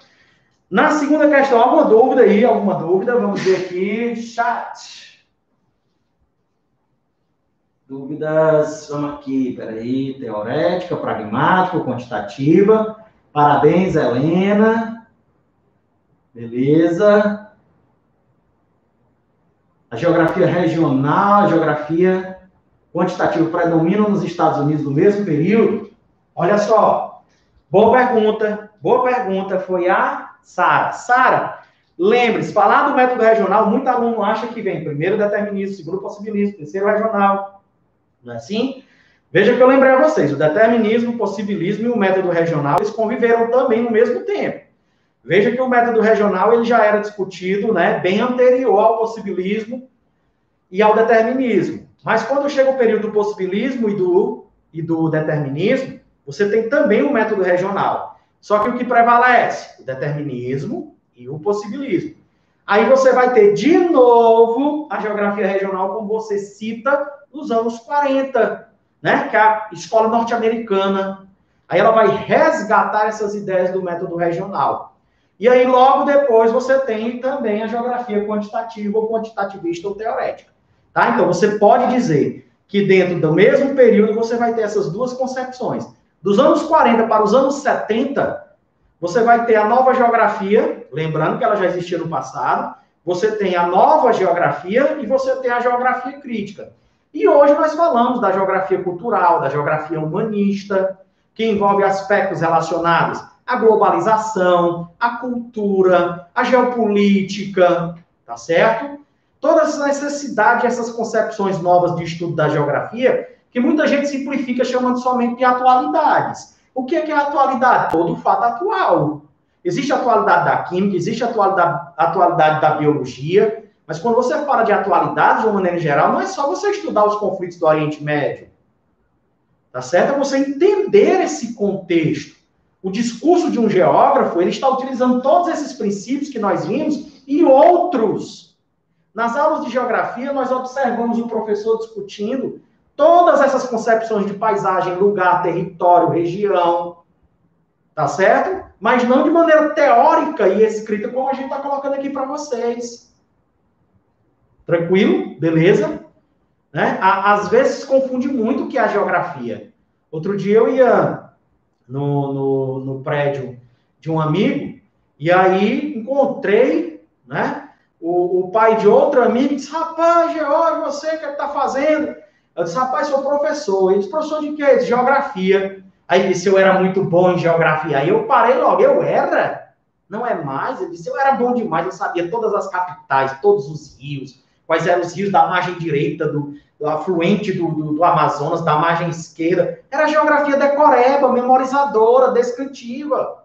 Na segunda questão, alguma dúvida aí? Alguma dúvida? Vamos ver aqui, chat. Dúvidas, vamos aqui, peraí, teorética, pragmática, quantitativa. Parabéns, Helena. Beleza. A geografia regional, a geografia quantitativa predominam nos Estados Unidos no mesmo período? Olha só, boa pergunta, foi a Sara. Sara, lembre-se, falar do método regional, muito aluno acha que vem primeiro determinismo, segundo possibilismo, terceiro regional. Não é assim? Veja que eu lembrei a vocês, o determinismo, o possibilismo e o método regional, eles conviveram também no mesmo tempo. Veja que o método regional ele já era discutido, né, bem anterior ao possibilismo e ao determinismo. Mas quando chega o período do possibilismo e do determinismo, você tem também o método regional. Só que o que prevalece? O determinismo e o possibilismo. Aí você vai ter de novo a geografia regional, como você cita, nos anos 40, né? Que é a escola norte-americana. Aí ela vai resgatar essas ideias do método regional. E aí, logo depois, você tem também a geografia quantitativa, ou quantitativista, ou teorética. Tá? Então, você pode dizer que dentro do mesmo período, você vai ter essas duas concepções. Dos anos 40 para os anos 70, você vai ter a nova geografia, lembrando que ela já existia no passado, você tem a nova geografia e você tem a geografia crítica. E hoje nós falamos da geografia cultural, da geografia humanista, que envolve aspectos relacionados à globalização, à cultura, à geopolítica, tá certo? Todas as necessidades, essas concepções novas de estudo da geografia, que muita gente simplifica chamando somente de atualidades. O que é a atualidade? Todo fato atual. Existe a atualidade da química, existe a atualidade da biologia, mas quando você fala de atualidade, de uma maneira geral, não é só você estudar os conflitos do Oriente Médio. Tá certo? É você entender esse contexto. O discurso de um geógrafo, ele está utilizando todos esses princípios que nós vimos e outros. Nas aulas de geografia, nós observamos o professor discutindo todas essas concepções de paisagem, lugar, território, região. Tá certo? Mas não de maneira teórica e escrita como a gente está colocando aqui para vocês. Tranquilo? Beleza? Né? Às vezes confunde muito o que é a geografia. Outro dia eu ia no prédio de um amigo e aí encontrei, né, o pai de outro amigo e disse, rapaz, George, você o que está fazendo? Eu disse, rapaz, sou professor. Ele disse, professor de quê? De geografia. Aí ele disse, eu era muito bom em geografia. Aí eu parei logo, eu era? Não é mais? Ele disse, eu era bom demais, eu sabia todas as capitais, todos os rios, quais eram os rios da margem direita, do afluente do Amazonas, da margem esquerda. Era geografia decoreba, memorizadora, descritiva.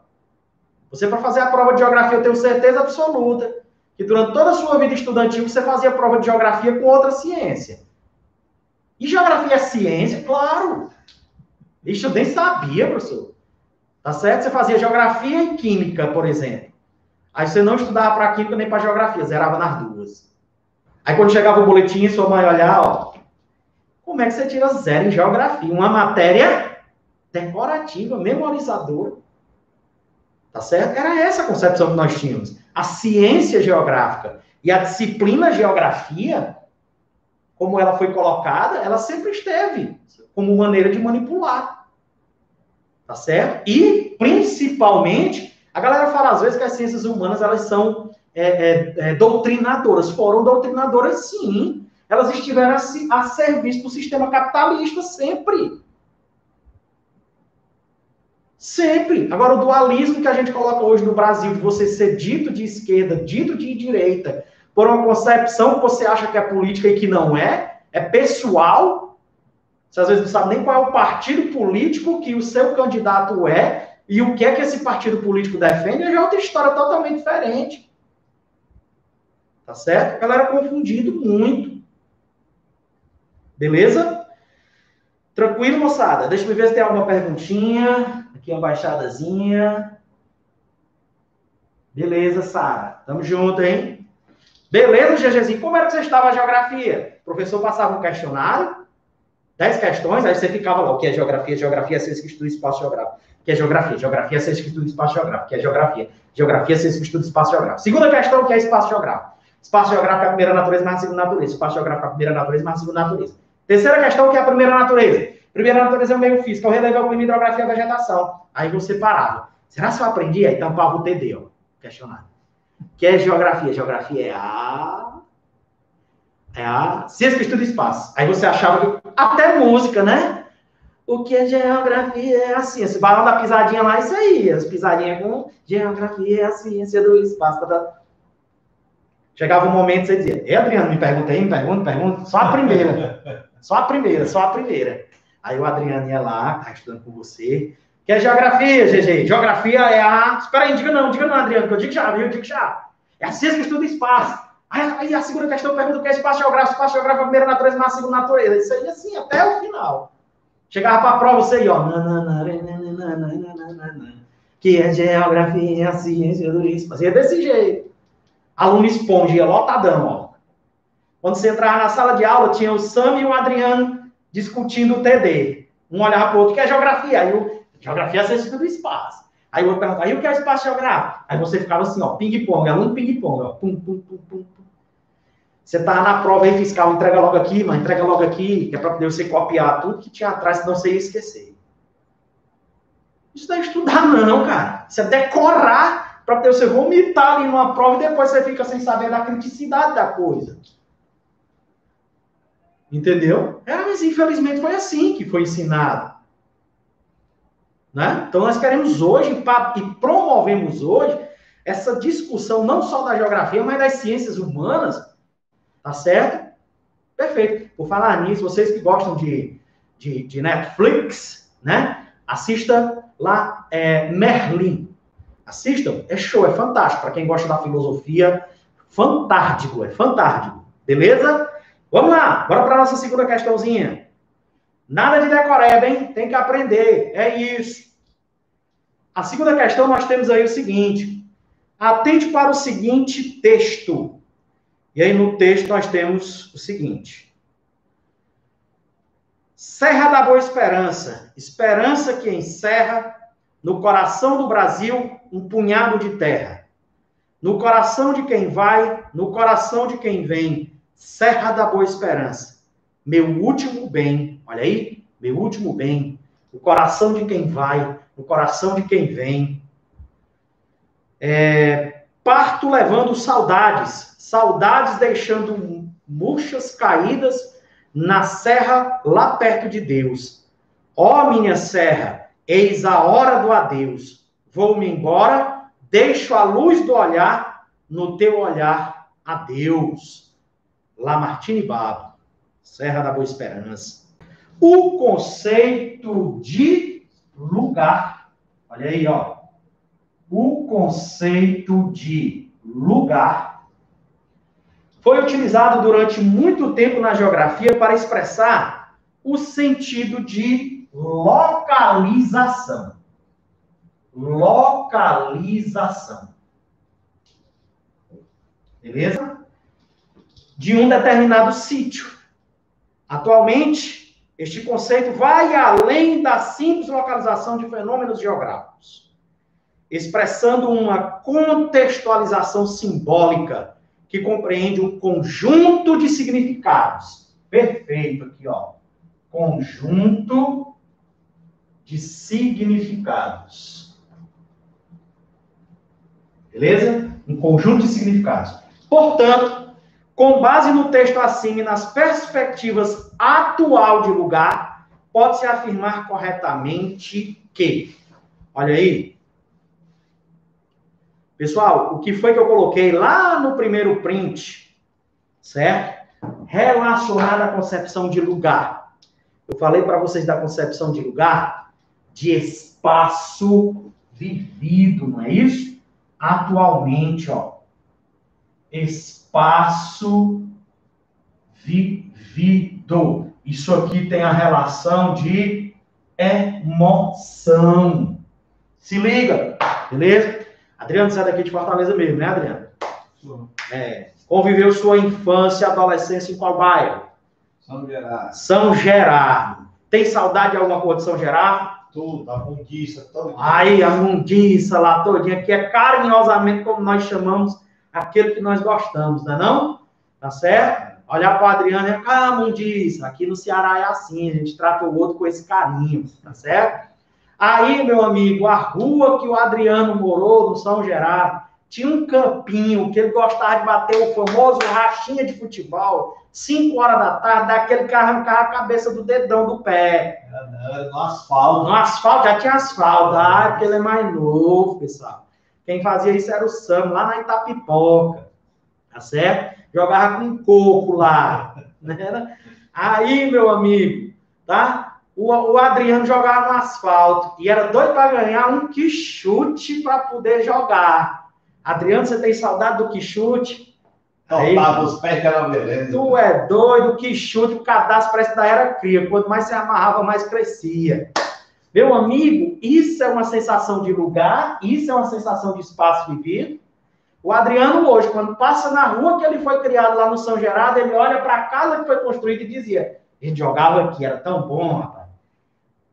Você, para fazer a prova de geografia, eu tenho certeza absoluta que durante toda a sua vida estudantil, você fazia prova de geografia com outra ciência. E geografia é ciência? Claro. Isso eu nem sabia, professor. Tá certo? Você fazia geografia e química, por exemplo. Aí você não estudava para química nem para geografia, zerava nas duas. Aí quando chegava o boletim, sua mãe olhar, ó, como é que você tira zero em geografia? Uma matéria decorativa, memorizadora. Tá certo? Era essa a concepção que nós tínhamos. A ciência geográfica e a disciplina geografia, como ela foi colocada, ela sempre esteve como maneira de manipular. Tá certo? E, principalmente, a galera fala às vezes que as ciências humanas, elas são doutrinadoras. Foram doutrinadoras, sim. Elas estiveram a serviço do sistema capitalista sempre. Sempre. Agora, o dualismo que a gente coloca hoje no Brasil, de você ser dito de esquerda, dito de direita, por uma concepção que você acha que é política e que não é pessoal. Você às vezes não sabe nem qual é o partido político que o seu candidato é e o que é que esse partido político defende, é outra história totalmente diferente. Tá certo? A galera confundindo muito. Beleza? Tranquilo, moçada? Deixa eu ver se tem alguma perguntinha. Aqui uma baixadazinha. Beleza, Sara. Tamo junto, hein? Beleza, GGzinho. Como era que você estava a geografia? O professor passava um questionário, 10 questões, aí você ficava lá. O que é geografia? Geografia é ciência que estuda espaço geográfico. O que é geografia? Geografia é ciência que estuda espaço geográfico. O que é geografia? Geografia é ciência que estuda espaço geográfico. Segunda questão, o que é espaço geográfico? Espaço geográfico é a primeira natureza mais a segunda natureza. Espaço geográfico é a primeira natureza mais a segunda natureza. Terceira questão, o que é a primeira natureza? Primeira natureza é o meio físico, o relevo é o clima, hidrografia e a vegetação. Aí você parava. Será que eu aprendi? Aí tampava o TD, ó. Questionário. O que é geografia? Geografia é a ciência que estuda espaço. Aí você achava que até música, né? O que é geografia é a ciência. O balão da pisadinha lá, isso aí. As pisadinhas com geografia é a ciência do espaço. Chegava um momento que você dizia, Adriano, me pergunta aí, me pergunta. Só a primeira. Só a primeira. Aí o Adriano ia lá, tá estudando com você. Que é geografia, GG. Geografia é a... Espera aí, diga não, Adriano, que eu digo já, viu? Eu digo já. É a ciência que estuda espaço. Aí a segunda questão pergunta o que é espaço geográfico. Espaço geográfico é a primeira natureza, mas a segunda natureza. Isso aí, assim, até o final. Chegava para a prova, você ia, ó. Que é geografia, a ciência do espaço. E é desse jeito. Aluno esponja, ia lotadão, ó. Quando você entrava na sala de aula, tinha o Sam e o Adriano discutindo o TD. Um olhava para o outro, que é geografia. Aí geografia é a ciência do espaço. Aí o outro perguntava, aí o que é espaço geográfico? Aí você ficava assim, ó, ping-pong, aluno ping-pong, ó. Pum, pum, pum, pum. Você tá na prova aí, fiscal, entrega logo aqui, mas entrega logo aqui, que é para poder você copiar tudo que tinha atrás, senão você ia esquecer. Isso não é estudar, não, cara. Isso é decorar para poder você vomitar ali numa prova e depois você fica sem saber da criticidade da coisa. Entendeu? Mas infelizmente foi assim que foi ensinado. Né? Então nós queremos hoje e promovemos hoje essa discussão não só da geografia, mas das ciências humanas. Tá certo? Perfeito. Por falar nisso, vocês que gostam de Netflix, né? Assista lá Merlin. Assistam, é show, é fantástico. Para quem gosta da filosofia, fantástico, é fantástico. Beleza? Vamos lá, bora para a nossa segunda questãozinha. Nada de decoreba, hein? Tem que aprender, é isso. A segunda questão nós temos aí o seguinte. Atente para o seguinte texto. E aí no texto nós temos o seguinte. Serra da Boa Esperança. Esperança que encerra no coração do Brasil um punhado de terra. No coração de quem vai, no coração de quem vem. Serra da Boa Esperança. Meu último bem. Olha aí. Meu último bem. No coração de quem vai, no coração de quem vem. Parto levando saudades. Saudades deixando murchas caídas na serra lá perto de Deus. Ó minha serra, eis a hora do adeus. Vou-me embora, deixo a luz do olhar, no teu olhar, adeus. Lamartine Babo, Serra da Boa Esperança. O conceito de lugar. Olha aí, ó. O conceito de lugar foi utilizado durante muito tempo na geografia para expressar o sentido de localização. Localização. Beleza? De um determinado sítio. Atualmente, este conceito vai além da simples localização de fenômenos geográficos, expressando uma contextualização simbólica que compreende um conjunto de significados. Perfeito aqui, ó. Conjunto de significados. Beleza? Um conjunto de significados. Portanto, com base no texto acima e nas perspectivas atual de lugar, pode-se afirmar corretamente que, olha aí, pessoal, o que foi que eu coloquei lá no primeiro print, certo? Relacionado à concepção de lugar. Eu falei para vocês da concepção de lugar, de espaço vivido, não é isso? Atualmente, ó, espaço vivido. Isso aqui tem a relação de emoção. Se liga, beleza? Adriano, sai daqui de Fortaleza mesmo, né, Adriano? Conviveu sua infância e adolescência em qual bairro? São Gerardo. São Gerardo. Tem saudade de alguma coisa de São Gerardo? Tudo, a mundiça, todo. Aí, a mundiça lá todinha, que é carinhosamente como nós chamamos aquele que nós gostamos, não é não? Tá certo? Olhar para o Adriano e falar, mundiça, aqui no Ceará é assim, a gente trata o outro com esse carinho, tá certo? Aí, meu amigo, a rua que o Adriano morou, no São Gerardo, tinha um campinho que ele gostava de bater o famoso rachinha de futebol, 5 horas da tarde, daquele que arrancava a cabeça do dedão do pé. Era no asfalto. No asfalto, já tinha asfalto. Ah, porque ele é mais novo, pessoal. Quem fazia isso era o Sam, lá na Itapipoca. Tá certo? Jogava com coco lá. Né? Aí, meu amigo, tá? O Adriano jogava no asfalto. E era doido para ganhar um quichute para poder jogar. Adriano, você tem saudade do quichute? Tocava os pés que era beleza. Tu é doido, quichute, o cadastro parece da era cria. Quanto mais você amarrava, mais crescia. Meu amigo, isso é uma sensação de lugar, isso é uma sensação de espaço vivido. O Adriano hoje, quando passa na rua que ele foi criado lá no São Gerardo, ele olha para a casa que foi construída e dizia, a gente jogava aqui, era tão bom, rapaz.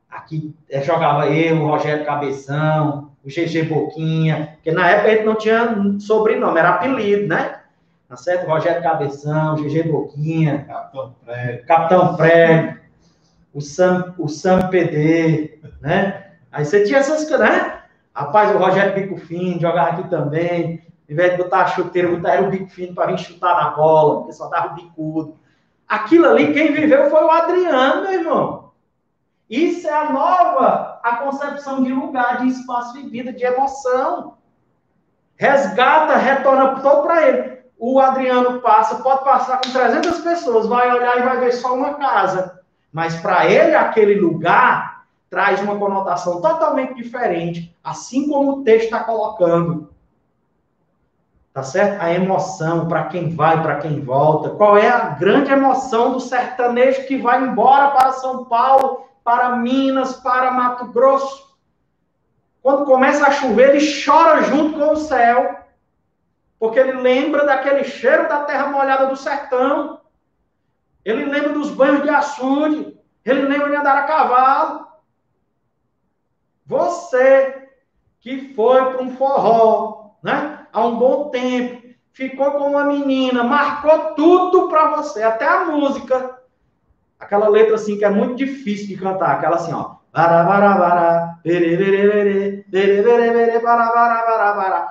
Aqui jogava eu, o Rogério Cabeção, o GG Boquinha, porque na época a gente não tinha sobrenome, era apelido, né? Tá certo? Rogério Cabeção, GG Boquinha, Capitão Prego, o Sam PD, né? Aí você tinha essas coisas, né? Rapaz, o Rogério Bico Fino jogava aqui também. Ao invés de botar a chuteira, botaram o bico fino para vir chutar na bola, porque só dava o bicudo. Aquilo ali, quem viveu foi o Adriano, meu irmão. Isso é a concepção de lugar, de espaço vivido, de emoção. Resgata, retorna todo para ele. O Adriano pode passar com 300 pessoas, vai olhar e vai ver só uma casa. Mas para ele, aquele lugar traz uma conotação totalmente diferente, assim como o texto está colocando. Tá certo? A emoção, para quem vai, para quem volta. Qual é a grande emoção do sertanejo que vai embora para São Paulo, para Minas, para Mato Grosso? Quando começa a chover, ele chora junto com o céu. Porque ele lembra daquele cheiro da terra molhada do sertão. Ele lembra dos banhos de açude. Ele lembra de andar a cavalo. Você que foi para um forró, né? Há um bom tempo, ficou com uma menina, marcou tudo para você, até a música. Aquela letra assim que é muito difícil de cantar, aquela assim, ó.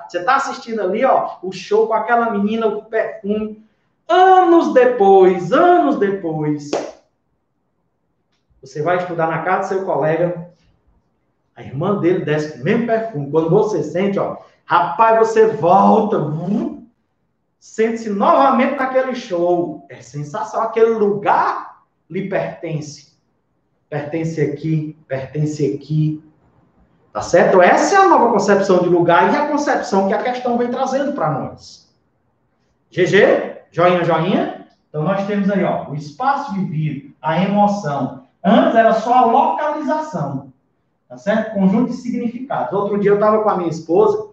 Você tá assistindo ali, ó, o show com aquela menina, o perfume. Anos depois, Você vai estudar na casa do seu colega, a irmã dele desce com o mesmo perfume. Quando você sente, ó, rapaz, você volta, sente-se novamente naquele show. É sensação, aquele lugar lhe pertence. Pertence aqui. Tá certo? Essa é a nova concepção de lugar e a concepção que a questão vem trazendo para nós. GG? Joinha, joinha? Então nós temos aí, ó, o espaço vivido, a emoção. Antes era só a localização. Tá certo? Conjunto de significados. Outro dia eu estava com a minha esposa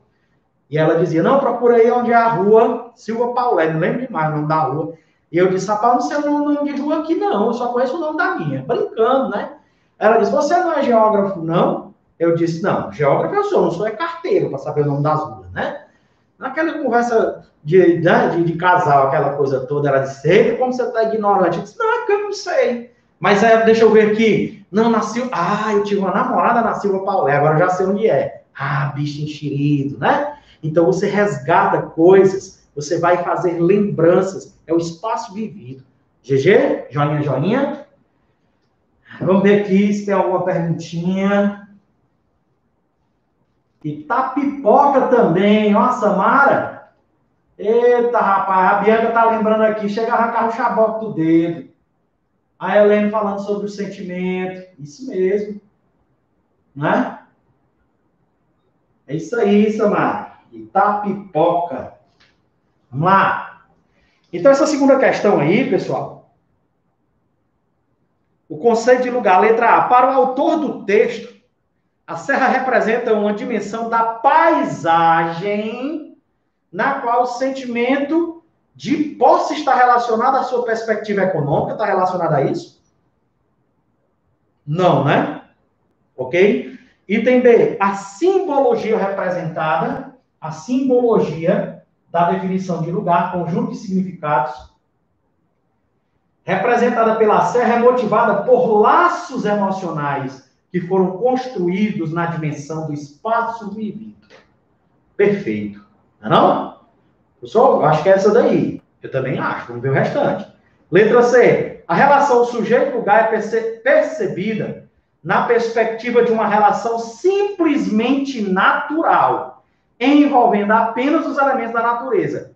e ela dizia, não, procura aí onde é a rua Silva Paulé, não lembro demais o nome da rua. E eu disse, rapaz, não sei o nome de rua aqui não, eu só conheço o nome da minha. Brincando, né? Ela disse, você não é geógrafo, não? Eu disse, não, geógrafo eu sou, não sou carteiro para saber o nome das ruas, né? Naquela conversa de casal, aquela coisa toda, ela disse, eita, como você está ignorante? Eu disse, não, é que eu não sei. Mas deixa eu ver aqui. Não, nasceu. Ah, eu tive uma namorada na Silva Paulé, agora eu já sei onde é. Ah, bicho enxerido, né? Então você resgata coisas, você vai fazer lembranças. É o espaço vivido. GG? Joinha, joinha? Vamos ver aqui se tem alguma perguntinha. Itapipoca também, ó, Samara. Eita, rapaz, a Bianca tá lembrando aqui, chega a arrancar o chaboque do dedo. A Helene falando sobre o sentimento, isso mesmo, né? É isso aí, Samara. Itapipoca. Vamos lá. Então, essa segunda questão aí, pessoal, o conceito de lugar, letra A. Para o autor do texto, a serra representa uma dimensão da paisagem na qual o sentimento de posse está relacionado à sua perspectiva econômica. Está relacionado a isso? Não, né? Ok? Item B. A simbologia representada, a simbologia da definição de lugar, conjunto de significados, representada pela serra é motivada por laços emocionais que foram construídos na dimensão do espaço vivido. Perfeito. Não é não? Pessoal, eu acho que é essa daí. Eu também acho. Vamos ver o restante. Letra C. A relação sujeito-lugar é percebida na perspectiva de uma relação simplesmente natural, envolvendo apenas os elementos da natureza.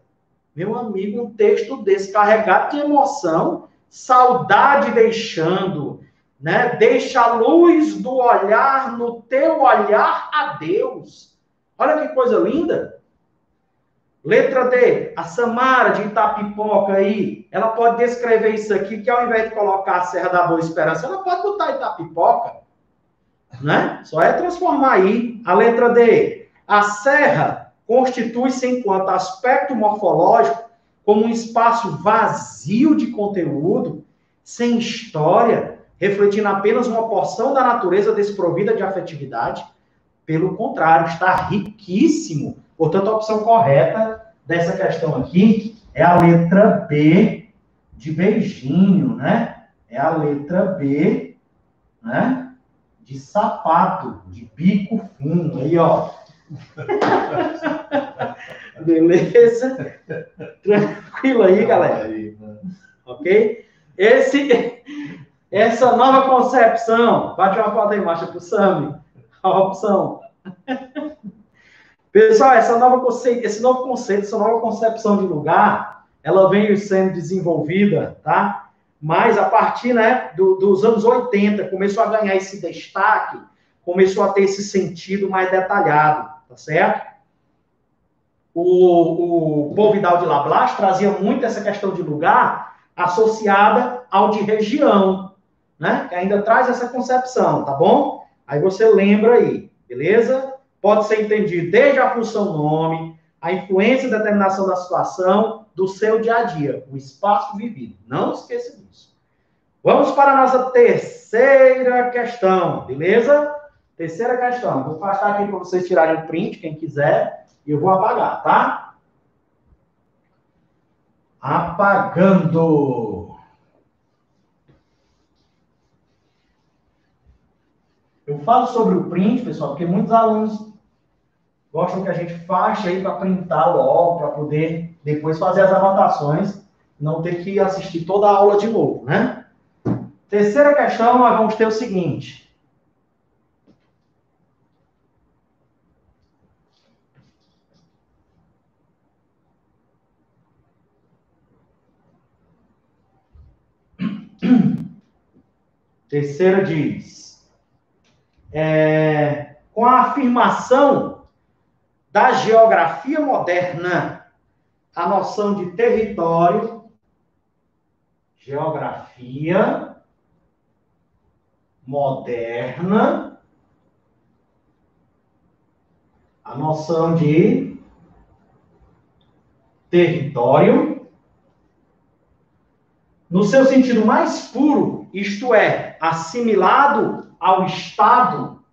Meu amigo, um texto desse carregado de emoção, saudade deixando, né? Deixa a luz do olhar no teu olhar a Deus. Olha que coisa linda. Letra D, a Samara de Itapipoca aí, ela pode descrever isso aqui, que ao invés de colocar a Serra da Boa Esperança, ela pode botar Itapipoca, né? Só é transformar aí. A letra D, a serra constitui-se enquanto aspecto morfológico como um espaço vazio de conteúdo, sem história, refletindo apenas uma porção da natureza desprovida de afetividade. Pelo contrário, está riquíssimo. Portanto, a opção correta dessa questão aqui é a letra B de beijinho, né? É a letra B, né? De sapato, de bico fino. Aí, ó. Beleza? Tranquilo aí, galera. Ok? Essa nova concepção, bate uma foto aí, marcha pro Sami. A opção. Pessoal, esse novo conceito, essa nova concepção de lugar, ela vem sendo desenvolvida, tá? Mas a partir, né, dos anos 80, começou a ganhar esse destaque, começou a ter esse sentido mais detalhado, tá certo? O Paul Vidal de Lablache trazia muito essa questão de lugar associada ao de região, né? Que ainda traz essa concepção, tá bom? Aí você lembra aí, beleza? Pode ser entendido desde a função nome, a influência e determinação da situação, do seu dia a dia, o espaço vivido. Não esqueça disso. Vamos para a nossa terceira questão, beleza? Terceira questão. Vou passar aqui para vocês tirarem o print, quem quiser, e eu vou apagar, tá? Apagando. Eu falo sobre o print, pessoal, porque muitos alunos gostam que a gente faça aí para printar logo, para poder depois fazer as anotações, não ter que assistir toda a aula de novo, né? Terceira questão, nós vamos ter o seguinte. Terceira diz, com a afirmação da geografia moderna, a noção de território, geografia moderna, a noção de território, no seu sentido mais puro, isto é, assimilado ao Estado,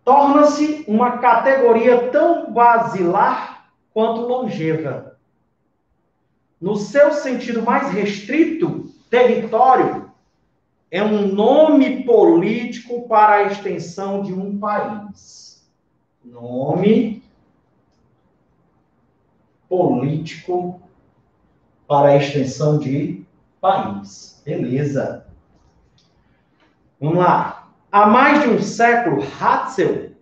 torna-se uma categoria tão basilar quanto longeva. No seu sentido mais restrito, território é um nome político para a extensão de um país. Nome político para a extensão de país. Beleza. Vamos lá. Há mais de um século, Hatzel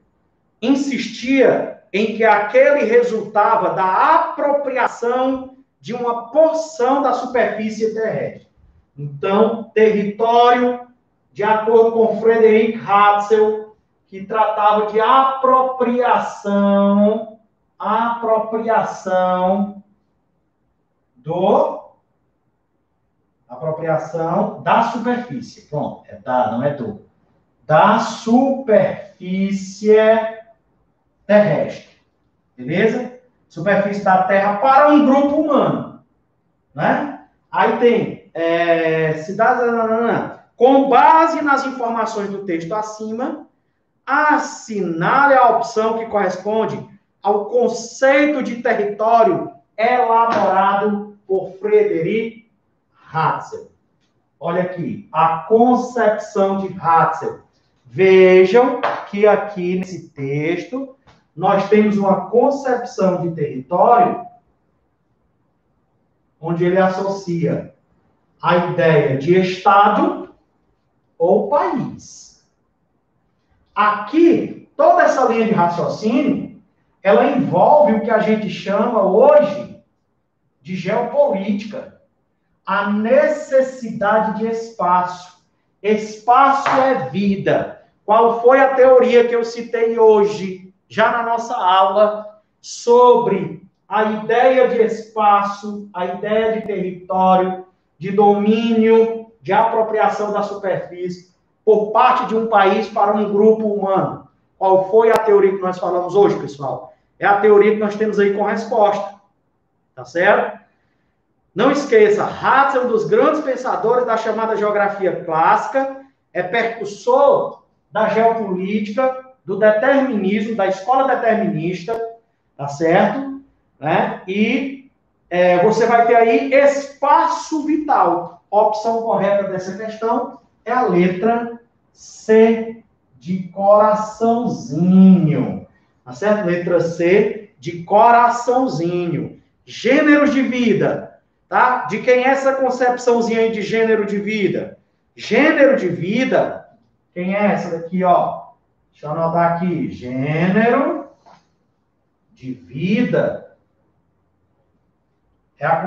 insistia em que aquele resultava da apropriação de uma porção da superfície terrestre. Então, território, de acordo com Frederick Hatzel, que tratava de apropriação da superfície. Pronto, não é do. Da superfície terrestre. Beleza? Superfície da Terra para um grupo humano. Né? Aí tem com base nas informações do texto acima, assinale a opção que corresponde ao conceito de território elaborado por Frederick Hatzel. Olha aqui, a concepção de Hatzel. Vejam que aqui nesse texto nós temos uma concepção de território onde ele associa a ideia de Estado ou país. Aqui, toda essa linha de raciocínio, ela envolve o que a gente chama hoje de geopolítica. A necessidade de espaço. Espaço é vida. Qual foi a teoria que eu citei hoje, já na nossa aula, sobre a ideia de espaço, a ideia de território, de domínio, de apropriação da superfície por parte de um país para um grupo humano? Qual foi a teoria que nós falamos hoje, pessoal? É a teoria que nós temos aí com resposta. Tá certo? Não esqueça, Hatzel é um dos grandes pensadores da chamada geografia clássica, é percussor da geopolítica, do determinismo, da escola determinista, tá certo? E você vai ter aí espaço vital. A opção correta dessa questão é a letra C, de coraçãozinho. Tá certo? Letra C, de coraçãozinho. Gêneros de vida. Tá? De quem é essa concepçãozinha aí de gênero de vida? Gênero de vida, quem é essa daqui, ó? Deixa eu anotar aqui. Gênero de vida é a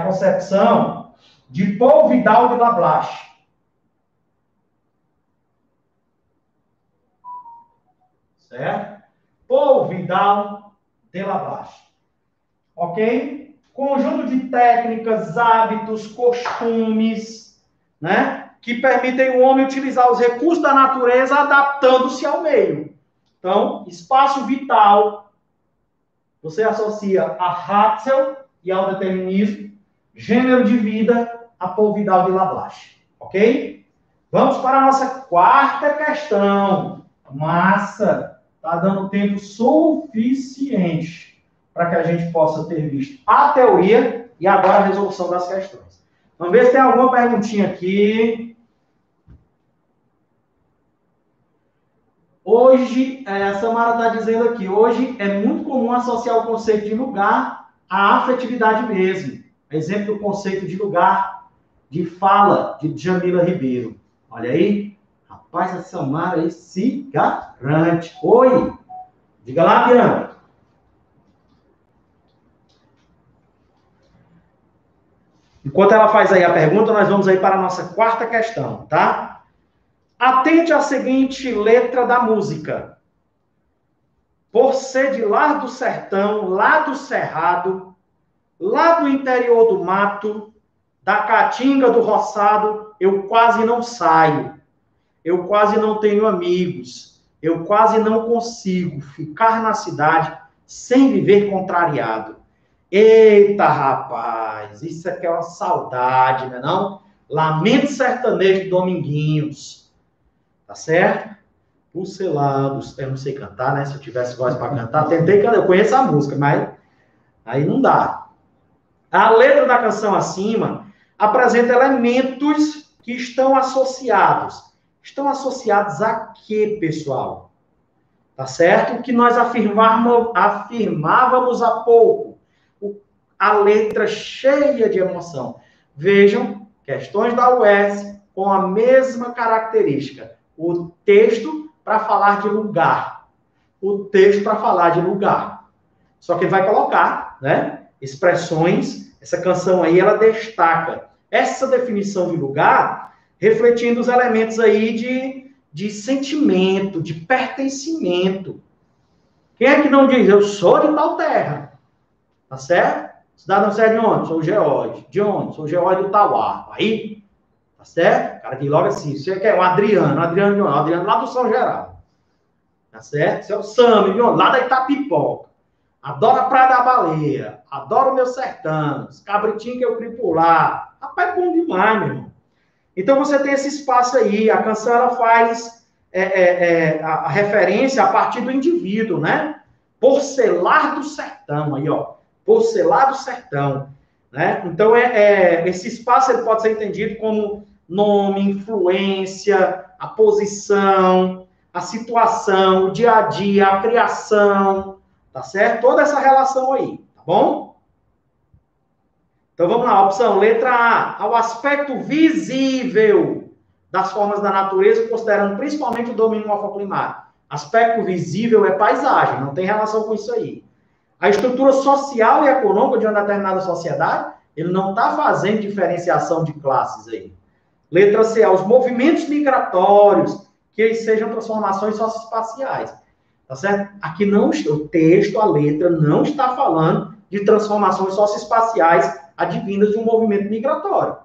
concepção de Paul Vidal de Lablache. Certo? Paul Vidal de Lablache. Ok? Conjunto de técnicas, hábitos, costumes, né, que permitem o homem utilizar os recursos da natureza adaptando-se ao meio. Então, espaço vital, você associa a Hatzel e ao determinismo, gênero de vida a Paul Vidal de Lablache. Ok? Vamos para a nossa quarta questão. Massa, está dando tempo suficiente para que a gente possa ter visto a teoria e agora a resolução das questões. Vamos ver se tem alguma perguntinha aqui. Hoje, a Samara está dizendo aqui, hoje é muito comum associar o conceito de lugar à afetividade mesmo. Exemplo do conceito de lugar, de fala, de Jamila Ribeiro. Olha aí. Rapaz, a Samara aí se garante. Oi! Diga lá, Bianca. Enquanto ela faz aí a pergunta, nós vamos aí para a nossa quarta questão, tá? Atente à seguinte letra da música. Por ser de lá do sertão, lá do cerrado, lá do interior do mato, da caatinga do roçado, eu quase não saio. Eu quase não tenho amigos. Eu quase não consigo ficar na cidade sem viver contrariado. Eita, rapaz, isso aqui é uma saudade, né não? Lamento sertanejo de Dominguinhos. Tá certo? Por ser lá, eu não sei cantar, né? Se eu tivesse voz para cantar, tentei cantar, eu conheço a música, mas aí não dá. A letra da canção acima apresenta elementos que estão associados. Estão associados a quê, pessoal? Tá certo? O que nós afirmávamos há pouco. A letra cheia de emoção. Vejam, questões da UES com a mesma característica. O texto para falar de lugar. O texto para falar de lugar. Só que ele vai colocar, né, expressões. Essa canção aí, ela destaca essa definição de lugar, refletindo os elementos aí de sentimento, de pertencimento. Quem é que não diz, eu sou de tal terra? Tá certo? Cidadão, você é de onde? Sou o Geórgio. De onde? Sou o Geórgio do Tauá. Aí, tá certo? O cara diz logo assim, você quer o Adriano. Adriano de onde? Adriano lá do São Geraldo. Tá certo? Você é o Sami, de onde? Lá da Itapipoca. Adoro a Praia da Baleia. Adoro o meu sertão. Os cabritinhos que eu crio por lá. Rapaz, é bom demais, meu irmão. Então, você tem esse espaço aí. A canção, ela faz a referência a partir do indivíduo, né? Porcelar do sertão. Aí, ó. Porcelar do sertão. Né? Então, esse espaço ele pode ser entendido como nome, influência, a posição, a situação, o dia a dia, a criação, tá certo? Toda essa relação aí, tá bom? Então, vamos lá, opção letra A, ao aspecto visível das formas da natureza, considerando principalmente o domínio morfoclimático. Aspecto visível é paisagem, não tem relação com isso aí. A estrutura social e econômica de uma determinada sociedade, ele não está fazendo diferenciação de classes aí. Letra C, os movimentos migratórios, que eles sejam transformações socioespaciais. Tá certo? Aqui não, o texto, a letra, não está falando de transformações socioespaciais advindas de um movimento migratório.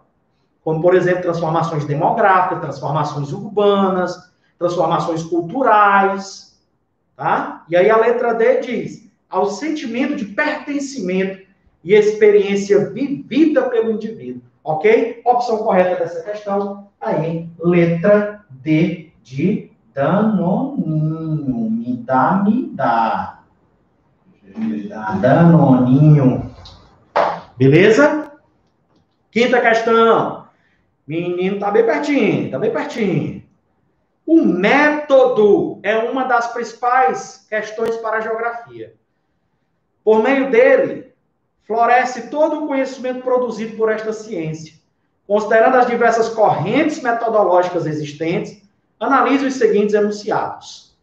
Como, por exemplo, transformações demográficas, transformações urbanas, transformações culturais. Tá? E aí a letra D diz ao sentimento de pertencimento e experiência vivida pelo indivíduo. Ok? Opção correta dessa questão, aí, letra D de Danoninho. Me dá. Danoninho. Beleza? Quinta questão. Menino, tá bem pertinho. O método é uma das principais questões para a geografia. Por meio dele, floresce todo o conhecimento produzido por esta ciência. Considerando as diversas correntes metodológicas existentes, analise os seguintes enunciados.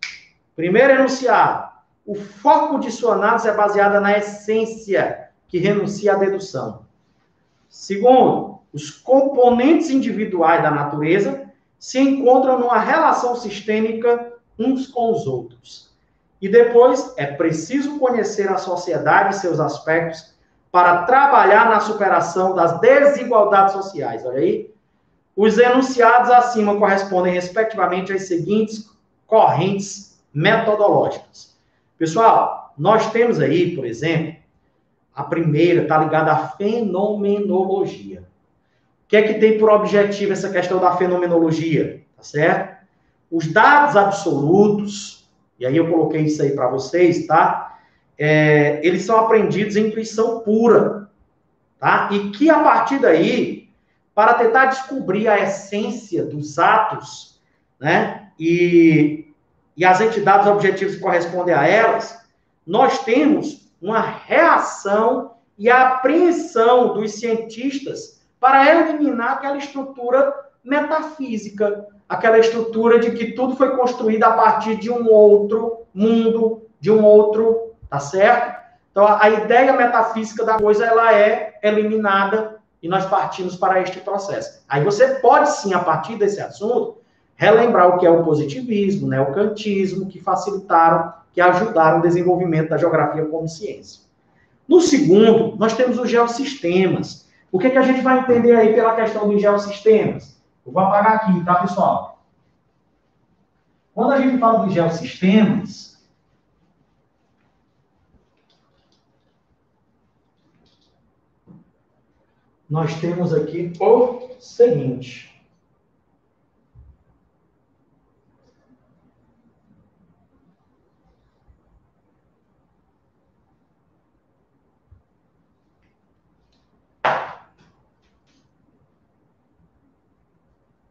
Primeiro enunciado. O foco de sua análise é baseado na essência, que renuncia à dedução. Segundo, os componentes individuais da natureza se encontram numa relação sistêmica uns com os outros. E depois, é preciso conhecer a sociedade e seus aspectos para trabalhar na superação das desigualdades sociais. Olha aí. Os enunciados acima correspondem, respectivamente, às seguintes correntes metodológicas. Pessoal, nós temos aí, por exemplo, a primeira está ligada à fenomenologia. O que é que tem por objetivo essa questão da fenomenologia? Tá certo? Os dados absolutos, e aí eu coloquei isso aí para vocês, tá? Eles são aprendidos em intuição pura, tá? E que a partir daí, para tentar descobrir a essência dos atos, né? E e as entidades objetivas que correspondem a elas, nós temos uma reação e a apreensão dos cientistas para eliminar aquela estrutura metafísica, aquela estrutura de que tudo foi construído a partir de um outro mundo, de um outro, tá certo? Então, a ideia metafísica da coisa, ela é eliminada e nós partimos para este processo. Aí você pode, sim, a partir desse assunto, relembrar o que é o positivismo, né, o kantismo, que facilitaram, que ajudaram o desenvolvimento da geografia como ciência. No segundo, nós temos os geossistemas. O que a gente vai entender aí pela questão dos geossistemas? Eu vou apagar aqui, tá, pessoal? Quando a gente fala dos geossistemas, nós temos aqui o seguinte.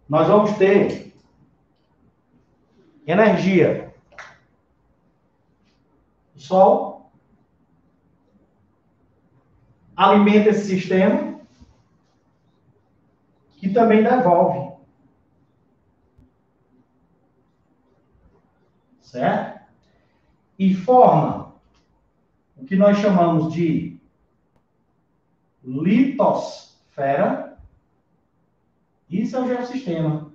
Nós vamos ter energia. O Sol alimenta esse sistema, que também devolve. Certo? E forma o que nós chamamos de litosfera. Isso é o geossistema.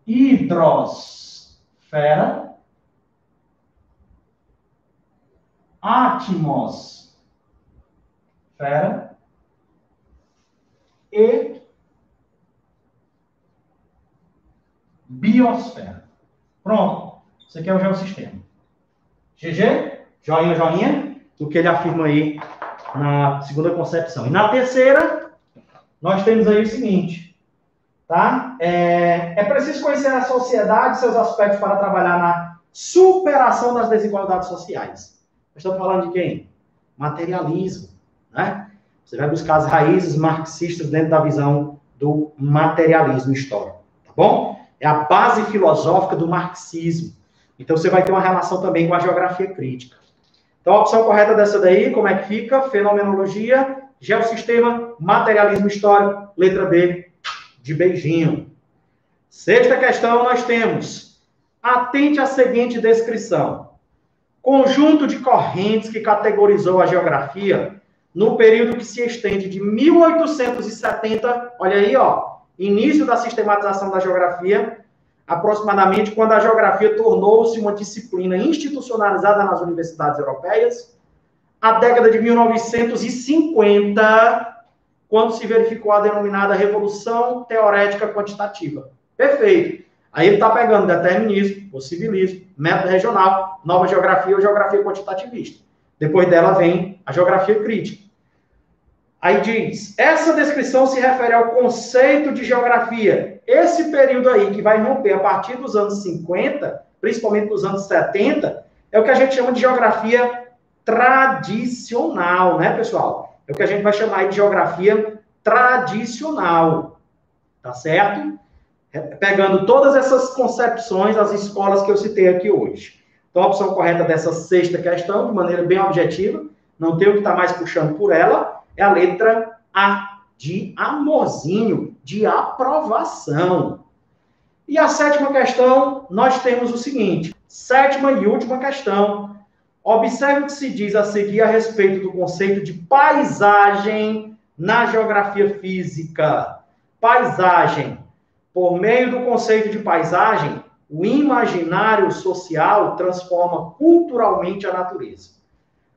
Hidrosfera. Atmosfera. E biosfera. Pronto. Isso aqui é o geossistema. GG? Joinha, joinha. O que ele afirma aí na segunda concepção. E na terceira, nós temos aí o seguinte, tá? É preciso conhecer a sociedade e seus aspectos para trabalhar na superação das desigualdades sociais. Nós estamos falando de quem? Materialismo, né? Você vai buscar as raízes marxistas dentro da visão do materialismo histórico, tá bom? É a base filosófica do marxismo. Então, você vai ter uma relação também com a geografia crítica. Então, a opção correta dessa daí, como é que fica? Fenomenologia, geossistema, materialismo histórico, letra B, de beijinho. Sexta questão, nós temos, atente à seguinte descrição. Conjunto de correntes que categorizou a geografia no período que se estende de 1870, olha aí, ó, início da sistematização da geografia, aproximadamente quando a geografia tornou-se uma disciplina institucionalizada nas universidades europeias, a década de 1950, quando se verificou a denominada Revolução Teorética Quantitativa. Perfeito. Aí ele está pegando determinismo, possibilismo, método regional, nova geografia ou geografia quantitativista. Depois dela vem a geografia crítica. Aí diz, essa descrição se refere ao conceito de geografia. Esse período aí, que vai romper a partir dos anos 50, principalmente dos anos 70, é o que a gente chama de geografia tradicional, né, pessoal? É o que a gente vai chamar de geografia tradicional, tá certo? Pegando todas essas concepções, as escolas que eu citei aqui hoje. Então, a opção correta dessa sexta questão, de maneira bem objetiva, não tem o que estar mais puxando por ela, é a letra A, de amorzinho, de aprovação. E a sétima questão, nós temos o seguinte, sétima e última questão. Observe o que se diz a seguir a respeito do conceito de paisagem na geografia física. Paisagem. Por meio do conceito de paisagem, o imaginário social transforma culturalmente a natureza.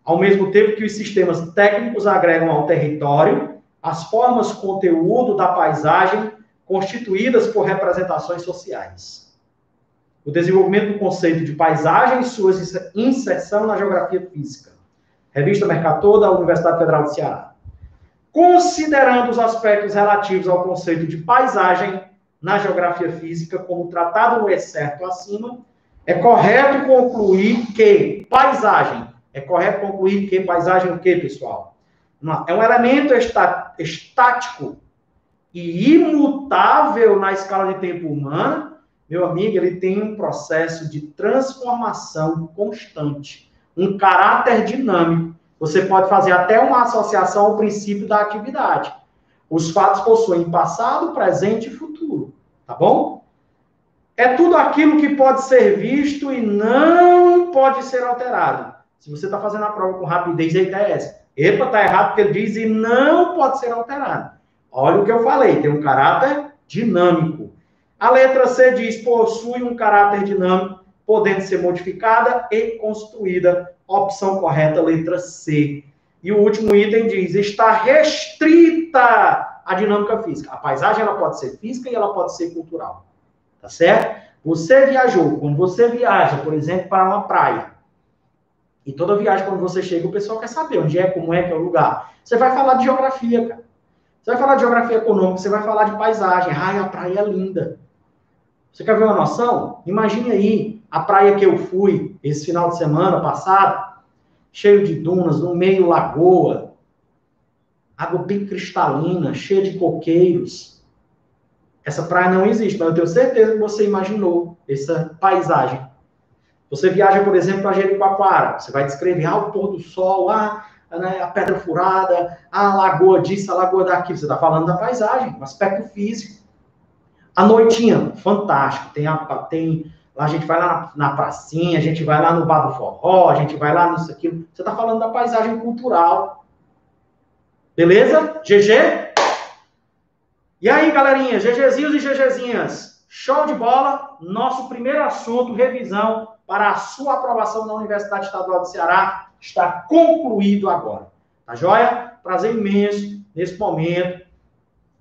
Ao mesmo tempo que os sistemas técnicos agregam ao território as formas conteúdo da paisagem constituídas por representações sociais. O desenvolvimento do conceito de paisagem e sua inserção na geografia física. Revista Mercator, da Universidade Federal do Ceará. Considerando os aspectos relativos ao conceito de paisagem na geografia física, como tratado no excerto acima, é correto concluir que paisagem, o quê, pessoal? É um elemento estático e imutável na escala de tempo humana meu amigo, ele tem um processo de transformação constante, um caráter dinâmico. Você pode fazer até uma associação ao princípio da atividade. Os fatos possuem passado, presente e futuro, tá bom? É tudo aquilo que pode ser visto e não pode ser alterado. Se você está fazendo a prova com rapidez, aí tá essa. Epa, tá errado porque ele diz e não pode ser alterado. Olha o que eu falei, tem um caráter dinâmico. A letra C diz, possui um caráter dinâmico, podendo ser modificada e construída. Opção correta, letra C. E o último item diz, está restrita à dinâmica física. A paisagem ela pode ser física e ela pode ser cultural. Tá certo? Você viajou, quando você viaja, por exemplo, para uma praia, e toda viagem, quando você chega, o pessoal quer saber onde é, como é que é o lugar. Você vai falar de geografia, cara. Você vai falar de geografia econômica, você vai falar de paisagem. Ai, a praia é linda. Você quer ver uma noção? Imagine aí a praia que eu fui esse final de semana passado, cheio de dunas, no meio lagoa, água bem cristalina, cheia de coqueiros. Essa praia não existe, mas eu tenho certeza que você imaginou essa paisagem. Você viaja, por exemplo, para Jericoacoara, você vai descrever o pôr do sol, a pedra furada, a lagoa disso, a lagoa daquilo. Você está falando da paisagem, um aspecto físico. A noitinha, fantástico. Lá a gente vai lá na pracinha, a gente vai lá no bar do forró, a gente vai lá nisso, aquilo. Você está falando da paisagem cultural. Beleza? GG? E aí, galerinha, GGzinhos e GGzinhas, show de bola? Nosso primeiro assunto, revisão para a sua aprovação na Universidade Estadual do Ceará, está concluído agora. Tá joia? Prazer imenso, nesse momento,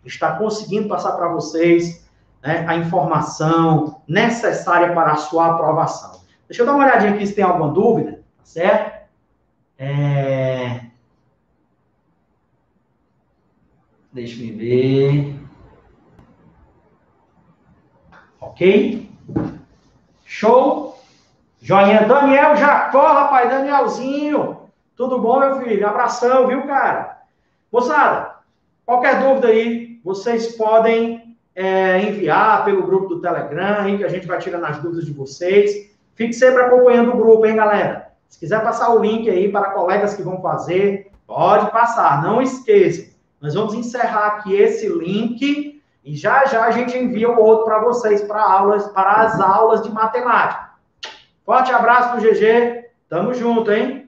estar conseguindo passar para vocês, né, a informação necessária para a sua aprovação. Deixa eu dar uma olhadinha aqui se tem alguma dúvida, tá certo? Deixa eu ver. Ok? Show? Joinha. Daniel Jacó, rapaz, Danielzinho. Tudo bom, meu filho? Abração, viu, cara? Moçada, qualquer dúvida aí, vocês podem enviar pelo grupo do Telegram, aí, que a gente vai tirando as dúvidas de vocês. Fique sempre acompanhando o grupo, hein, galera? Se quiser passar o link aí para colegas que vão fazer, pode passar. Não esqueçam. Nós vamos encerrar aqui esse link e já já a gente envia o outro para vocês, para as aulas de matemática. Forte abraço do GG. Tamo junto, hein?